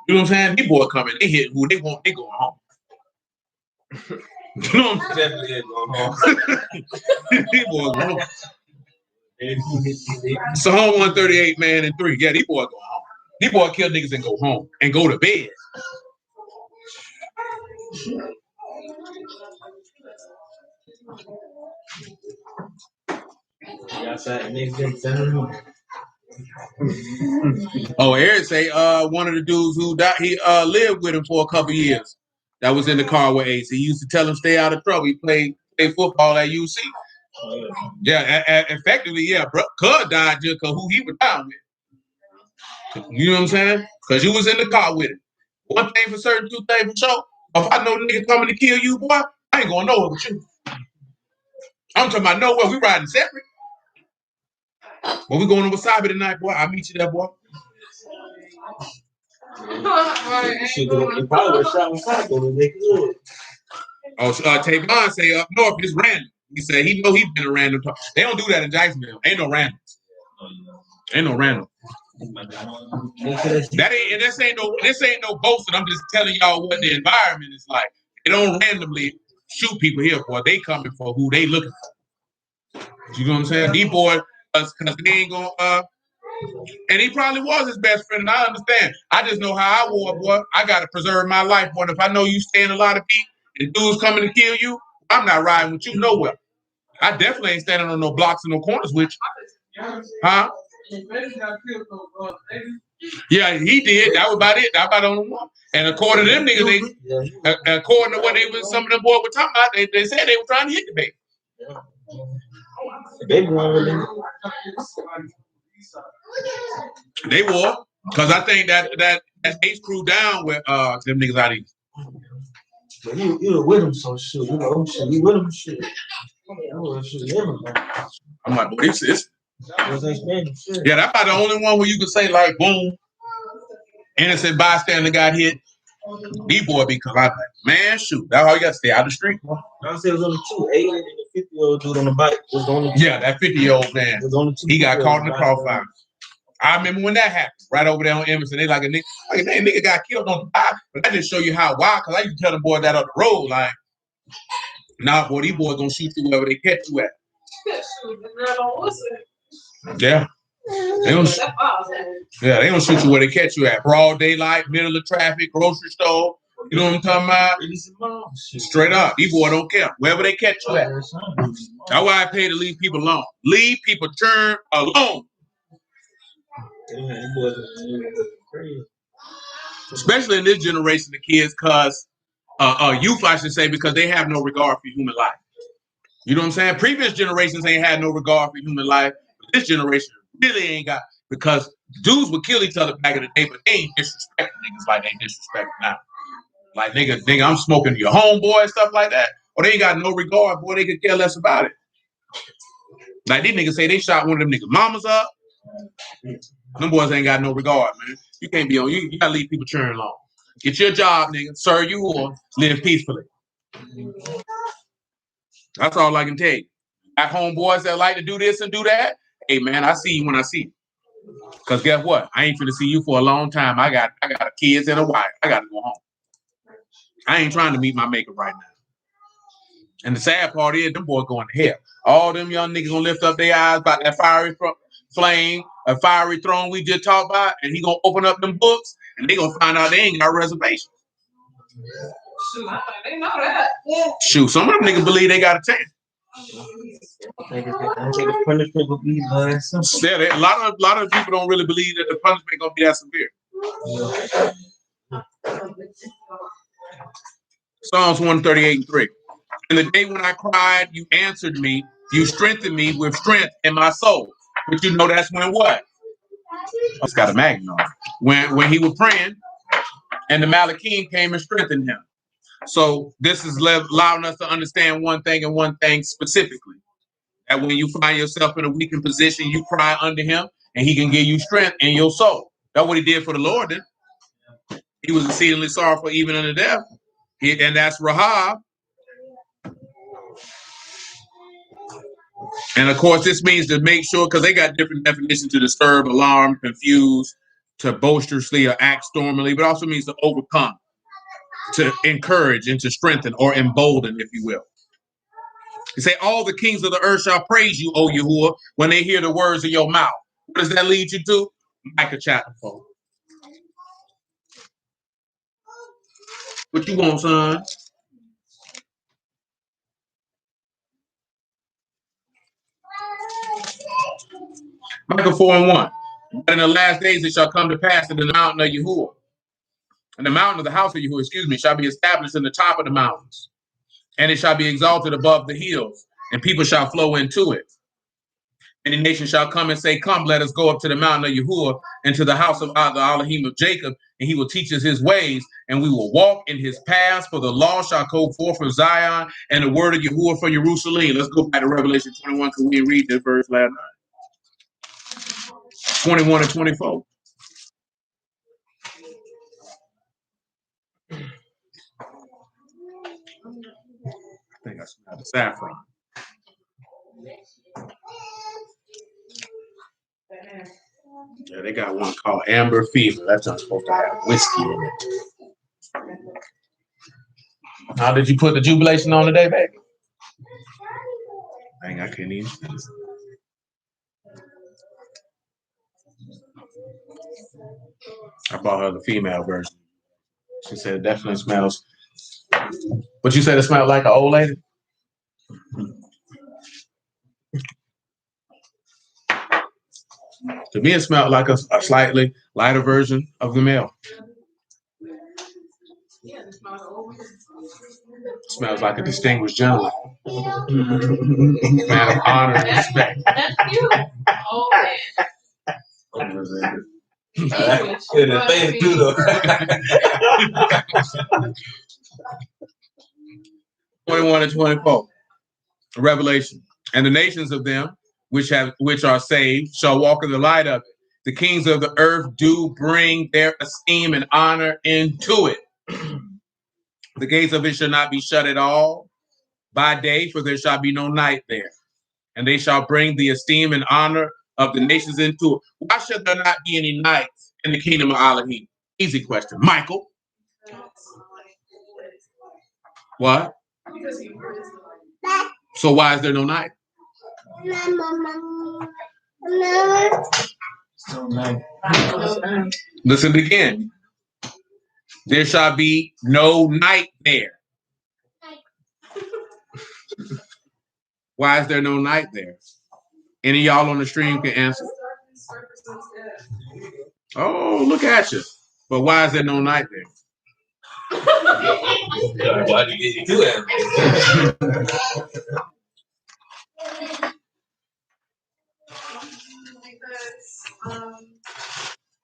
You know what I'm saying? These boys coming, they hit who they want, they going home. You know what I'm saying? Definitely going home. These boys going home. Psalm 138, man, and 3. Yeah, these boys go home. These boys kill niggas and go home and go to bed. Oh, Eric say one of the dudes who died, he lived with him for a couple years. That was in the car with Ace. He used to tell him stay out of trouble. He played football at UC. Yeah, effectively, yeah. Cuz died just because who he was down with. You know what I'm saying? Because you was in the car with him. One thing for certain, two things for sure. If I know the nigga coming to kill you, boy, I ain't going nowhere with you. I'm talking about nowhere. We riding separate. Well, we going to Wasabi tonight, boy. I'll meet you there, boy. Oh, Tavon say up north it's random. He said he know he been a random talk. They don't do that in Jacksonville. Ain't no random. Ain't no random. This ain't no boasting. I'm just telling y'all what the environment is like. They don't randomly shoot people here, boy. They coming for who they looking for. You know what I'm saying? These boys, because they ain't gonna. And he probably was his best friend. And I understand. I just know how I war, boy. I gotta preserve my life, boy. And if I know you stay in a lot of feet and dudes coming to kill you, I'm not riding with you nowhere. I definitely ain't standing on no blocks and no corners with you. Huh? Yeah, he did. That was about it. That about the only one. And according to them niggas, according to what some of them boys were talking about, they said they were trying to hit the baby. They were, because I think that Ace crew down with them niggas out east. But you were with him, so shit, you know, shit, you with him, shit. I'm like, boy, this is. Yeah, that's about the only one where you could say, like, boom, innocent bystander got hit. These boy be colliding. Man, shoot. That's all you got to stay out the street. I said it was only two, 80 and the 50-year-old dude on the bike. Was the only yeah, that 50-year-old man. He got caught in the crossfire. I remember when that happened, right over there on Emerson. They like a nigga got killed on the bike. But I just show you how wild, because I used to tell the boy that on the road, like, nah, boy, these boys gonna shoot you wherever they catch you at. Yeah. They don't shoot you where they catch you at. Broad daylight, middle of traffic, grocery store. You know what I'm talking about? Straight up. These boys don't care. Wherever they catch you at. That's why I pay to leave people alone. Leave people turn alone. Especially in this generation of kids, because youth, I should say, because they have no regard for human life. You know what I'm saying? Previous generations ain't had no regard for human life. But this generation really ain't got, because dudes would kill each other back in the day, but they ain't disrespecting niggas like they disrespect now. Like, nigga, I'm smoking your homeboy and stuff like that. Or they ain't got no regard, boy, they could care less about it. Like, these niggas say they shot one of them niggas' mamas up. Them boys ain't got no regard, man. You can't be on, you gotta leave people cheering along. Get your job, nigga. Serve you or live peacefully. That's all I can tell you. At homeboys that like to do this and do that, hey, man, I see you when I see you. Because guess what? I ain't finna see you for a long time. I got kids and a wife. I got to go home. I ain't trying to meet my maker right now. And the sad part is, them boys going to hell. All them young niggas gonna lift up their eyes about that fiery flame, a fiery throne we just talked about, and he gonna open up them books, and they gonna find out they ain't got a reservation. Shoot, I think they know that. Shoot, some of them niggas believe they got a chance. Still, a lot of people don't really believe that the punishment gonna be that severe. Psalms 138:3. In the day when I cried, you answered me. You strengthened me with strength in my soul. But you know that's when what? It's got a magnet on it. When he was praying, and the Malachim came and strengthened him. So this is allowing us to understand one thing and one thing specifically. That when you find yourself in a weakened position, you cry unto him, and he can give you strength in your soul. That's what he did for the Lord. Then he was exceedingly sorrowful even unto death. And that's Rahab. And of course, this means to make sure, because they got different definitions: to disturb, alarm, confuse, to boisterously or act stormily, but also means to overcome, to encourage, and to strengthen or embolden, if you will. You say, all the kings of the earth shall praise you, O Yahuah, when they hear the words of your mouth. What does that lead you to? Micah chapter 4. What you want, son? Micah 4:1. But in the last days it shall come to pass that the mountain of Yahuah, and the mountain of the house of Yahuah, shall be established in the top of the mountains, and it shall be exalted above the hills, and people shall flow into it. And the nation shall come and say, come, let us go up to the mountain of Yahuah, and to the house of the Elohim of Jacob, and he will teach us his ways, and we will walk in his paths, for the law shall go forth from Zion, and the word of Yahuah from Jerusalem. Let's go back to Revelation 21, because we didn't read this verse last night. 21 and 24. I think I smell the saffron. Yeah, they got one called Amber Fever. That's not supposed to have whiskey in it. How did you put the jubilation on today, baby? Dang, I can't even see it. I bought her the female version. She said it definitely smells. But you said it smelled like an old lady? To me, it smelled like a slightly lighter version of the male. Smells like a distinguished gentleman. Man of honor and respect. That's cute. Oh, man. The face too, though. 21 and 24. Revelation. And the nations of them which are saved shall walk in the light of it. The kings of the earth do bring their esteem and honor into it. The gates of it shall not be shut at all by day, for there shall be no night there. And they shall bring the esteem and honor of the nations into it. Why should there not be any nights in the kingdom of Elohim? Easy question. Michael? What? So why is there no night? Listen again. There shall be no night there. Why is there no night there? Any of y'all on the stream can answer. Oh, look at you. But why is there no night there? Why do you do that?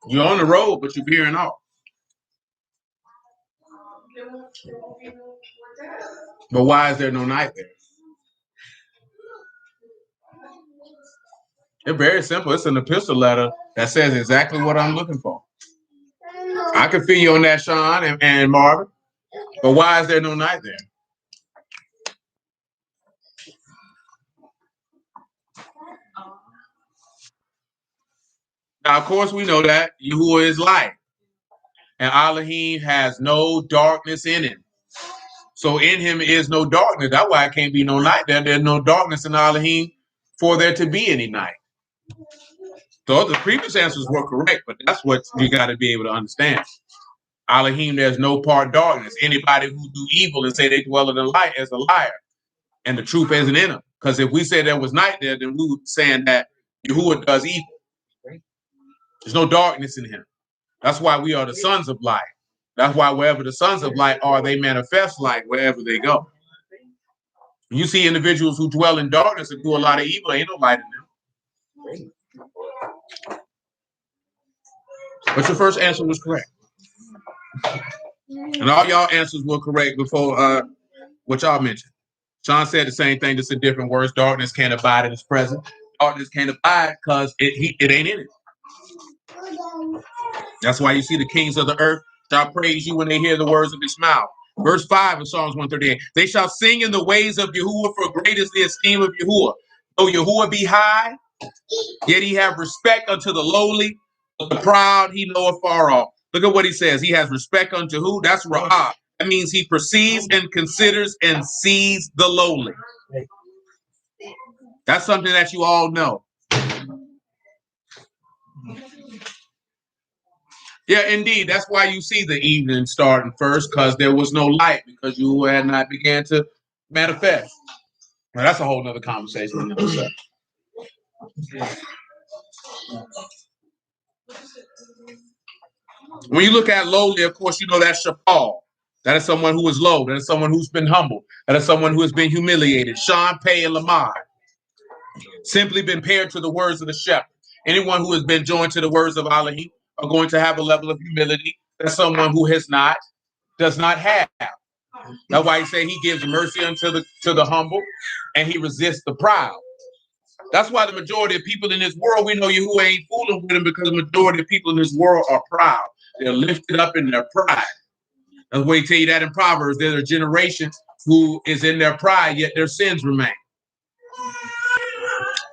You're on the road, but you're veering off. But why is there no night there? It's very simple. It's an epistle letter that says exactly what I'm looking for. I can feel you on that, Sean and Marvin. But why is there no night there? Now, of course, we know that Yahuah is light. And Elohim has no darkness in him. So in him is no darkness. That's why it can't be no night there. There's no darkness in Elohim for there to be any night. So the previous answers were correct, but that's what you got to be able to understand. Elohim, there's no part darkness. Anybody who do evil and say they dwell in the light is a liar. And the truth isn't in them. Because if we say there was night there, then we would be saying that Yahuah does evil. There's no darkness in him. That's why we are the sons of light. That's why wherever the sons of light are, they manifest light wherever they go. When you see individuals who dwell in darkness and do a lot of evil, ain't no light in them. But your first answer was correct. And all y'all answers were correct before what y'all mentioned. Sean said the same thing, just in different words. Darkness can't abide in his presence. Darkness can't abide because it ain't in it. That's why you see the kings of the earth shall praise you when they hear the words of his mouth. Verse 5 of Psalms 138. They shall sing in the ways of Yahuah, for great is the esteem of Yahuah. Though Yahuah be high, yet he have respect unto the lowly, but the proud he knoweth far off. Look at what he says. He has respect unto who? That's Ra'ah. That means he perceives and considers and sees the lowly. That's something that you all know. Yeah, indeed. That's why you see the evening starting first, because there was no light, because you had not began to manifest. Now, that's a whole nother conversation. When you look at lowly, of course, you know that's Shapal. That is someone who is low. That is someone who's been humbled. That is someone who has been humiliated. Sean, Pei, and Lamar. Simply been paired to the words of the shepherd. Anyone who has been joined to the words of Elohim are going to have a level of humility that someone who has not does not have. That's why he say he gives mercy unto the humble and he resists the proud. That's why the majority of people in this world, we know Yahuah ain't fooling with them, because the majority of people in this world are proud. They're lifted up in their pride. That's why he tell you that in Proverbs. There's a generation who is in their pride, yet their sins remain.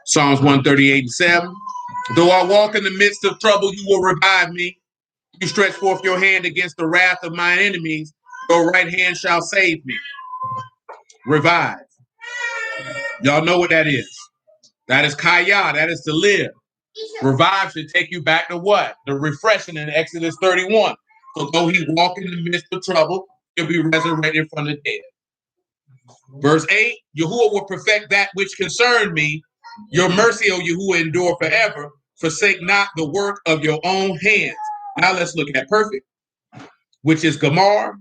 Psalms 138:7. Though I walk in the midst of trouble, you will revive me. You stretch forth your hand against the wrath of my enemies. Your right hand shall save me. Revive. Y'all know what that is. That is kaya. That is to live. Revive should take you back to what? The refreshing in Exodus 31. So though he walk in the midst of trouble, he'll be resurrected from the dead. Verse 8, Yahuah will perfect that which concerned me. Your mercy, O Yahuah, endure forever. Forsake not the work of your own hands. Now let's look at perfect, which is Gamar.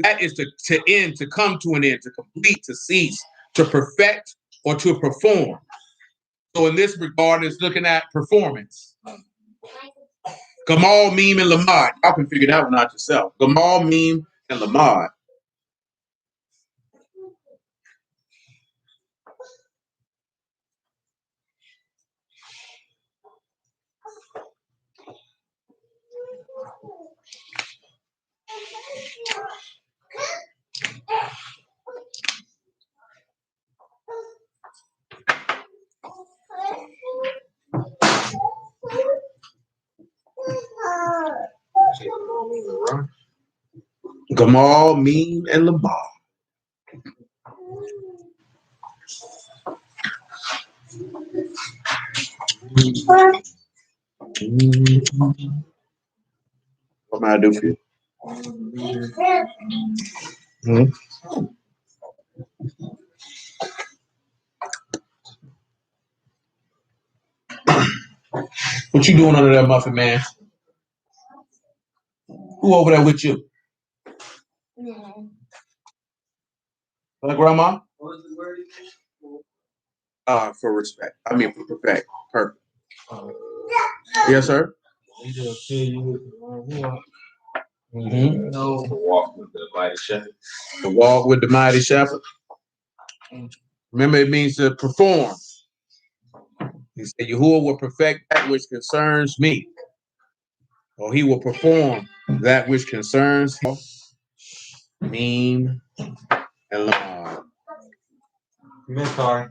That is to end, to come to an end, to complete, to cease, to perfect, or to perform. So in this regard, it's looking at performance. Gamal, Meme, and Lamad. Y'all can figure that one out yourself. Gamal, Meme, and Lamad. Gamal, Meme, and Lamad. What may I do for you? What you doing under that muffin, man? Who over there with you? Grandma? What was the word? For respect. I mean, for perfect. Perfect. Yes, sir. To walk with the mighty shepherd. To walk with the mighty shepherd. Remember, it means to perform. He said, Yahuah will perfect that which concerns me. Or he will perform that which concerns him. Meme and Lamar. Come in, Kari.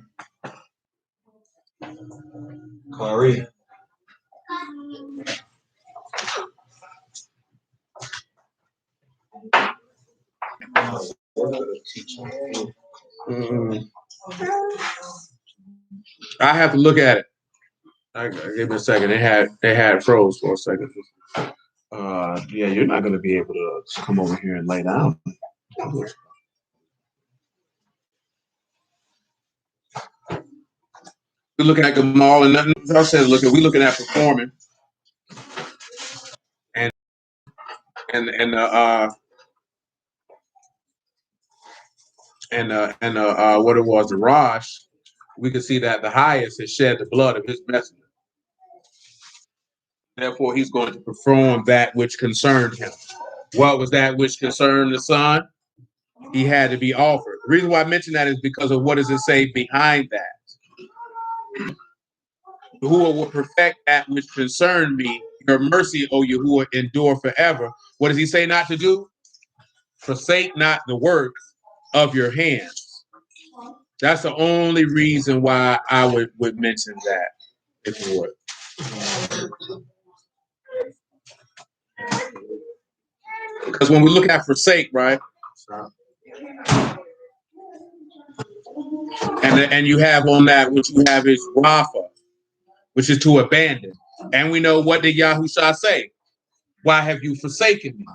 Kari. I have to look at it. Give me a second. They had froze for a second. Yeah, you're not going to be able to come over here and lay down. We're looking at Gamal and nothing else says looking. We're looking at performing and what it was, the Rosh. We can see that the highest has shed the blood of his messenger. Therefore, he's going to perform that which concerned him. What was that which concerned the Son? He had to be offered. The reason why I mention that is because of what does it say behind that? Yahuah will perfect that which concerned me. Your mercy, O Yahuah, endure forever. What does he say not to do? Forsake not the work of your hands. That's the only reason why I would mention that, if you would. Because when we look at forsake, right? And you have on that, what you have is Rafa, which is to abandon. And we know, what did Yahushua say? Why have you forsaken me?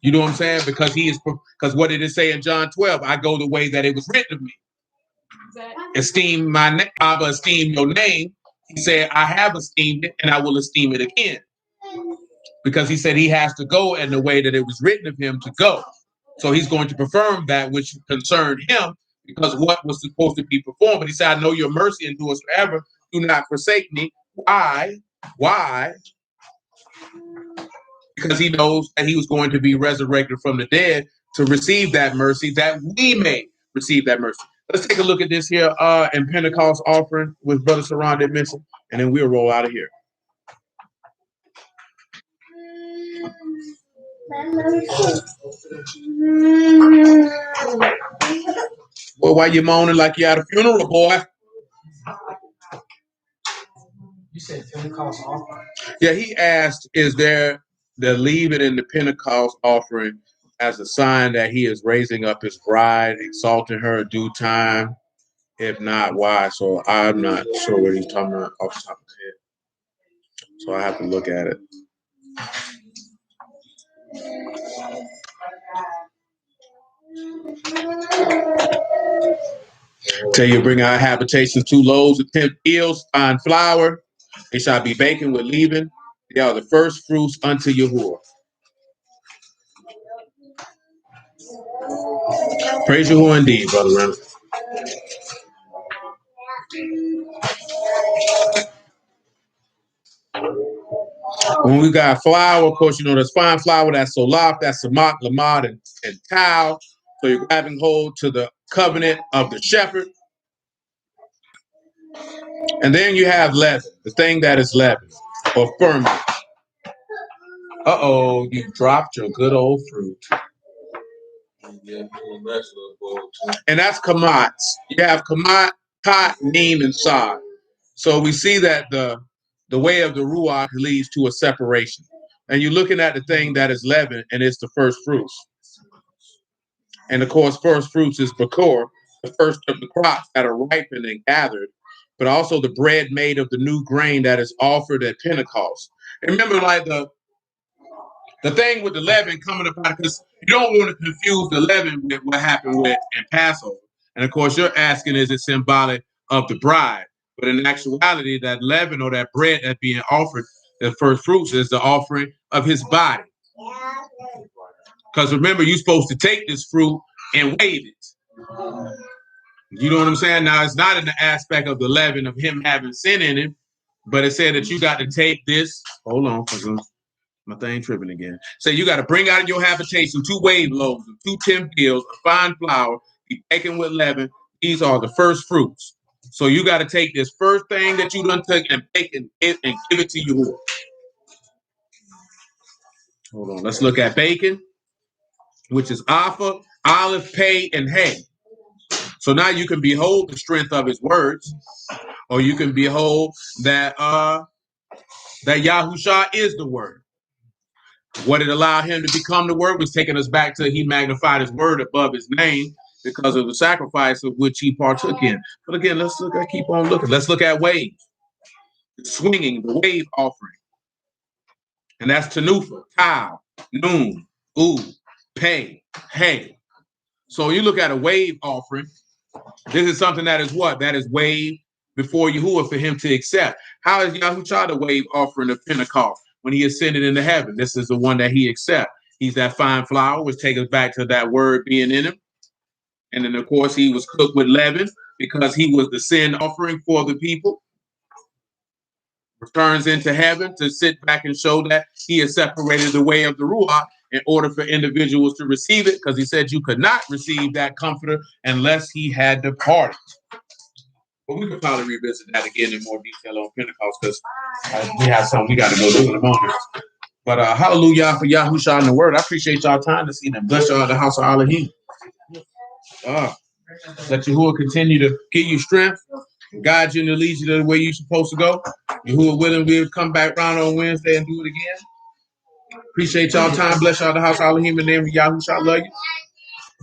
You know what I'm saying? Because what did it say in John 12? I go the way that it was written of me. Esteem my Abba, esteem your name. He said, I have esteemed it and I will esteem it again. Because he said he has to go in the way that it was written of him to go. So he's going to perform that which concerned him, because what was supposed to be performed. But he said, I know your mercy endures forever. Do not forsake me. Why? Why? Because he knows that he was going to be resurrected from the dead to receive that mercy, that we may receive that mercy. Let's take a look at this here in Pentecost offering with Brother Saran that mentioned, and then we'll roll out of here. Boy, why you moaning like you at a funeral, boy? You said Pentecost offering? Yeah, he asked, is there the leaving in the Pentecost offering as a sign that he is raising up his bride, exalting her in due time? If not, why? So I'm not sure what he's talking about off the top of his head. So I have to look at it. Tell you, bring our habitations 2 loaves of 10 eels, fine flour. They shall be baking with leaven. They are the first fruits unto Yahuah. Praise Yahuah indeed, Brother Reynolds. When we got flour, of course, you know, there's fine flour, that's solaf, that's samak, lamad, and tau. So you're grabbing hold to the covenant of the shepherd. And then you have leaven, the thing that is leaven, or ferment. Uh-oh, you dropped your good old fruit. And that's kamat. You have kamat, kat, neem, and sod. So we see that the way of the ruach leads to a separation. And you're looking at the thing that is leaven, and it's the first fruits. And of course, first fruits is bakor, the first of the crops that are ripened and gathered, but also the bread made of the new grain that is offered at Pentecost. And remember, like the thing with the leaven coming about, because you don't want to confuse the leaven with what happened with in Passover. And of course, you're asking, is it symbolic of the bride? But in actuality, that leaven or that bread that's being offered, the first fruits, is the offering of his body. Because remember, you're supposed to take this fruit and wave it. You know what I'm saying? Now, it's not in the aspect of the leaven of him having sin in him, but it said that you got to take this. Hold on, my thing tripping again. So you got to bring out of your habitation 2 wave loaves of 2 10 pills of fine flour, be baking with leaven. These are the first fruits. So you got to take this first thing that you done took and bake and give it to you. Hold on. Let's look at bacon, which is alpha, olive, pay, and hay. So now you can behold the strength of his words, or you can behold that that Yahushua is the word. What it allowed him to become the word was taking us back to he magnified his word above his name because of the sacrifice of which he partook in. But again, let's look at, keep on looking. Let's look at waves. Swinging, the wave offering. And that's Tanufa, Tau, Noon, U, Pay, Hey. So you look at a wave offering. This is something that is what? That is wave before Yahuah for him to accept. How is Yahushua the wave offering of Pentecost when he ascended into heaven? This is the one that he accepts. He's that fine flour, which takes us back to that word being in him. And then, of course, he was cooked with leaven because he was the sin offering for the people. Returns into heaven to sit back and show that he has separated the way of the Ruach in order for individuals to receive it, because he said you could not receive that comforter unless he had departed. But we could probably revisit that again in more detail on Pentecost, because we have something we got to go do in a moment. But hallelujah for Yahushua in the word. I appreciate y'all time this evening. Bless y'all at the house of Elohim. Let Yahuah continue to give you strength, guide you and lead you to the way you're supposed to go. Yahuah willing, we'll come back around on Wednesday and do it again. Appreciate y'all time. Bless y'all at the house of Elohim in the name of Yahushua. Love you.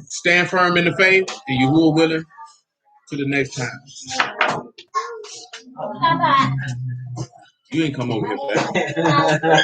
Stand firm in the faith, and Yahuah willing, to the next time. You ain't come over here for that.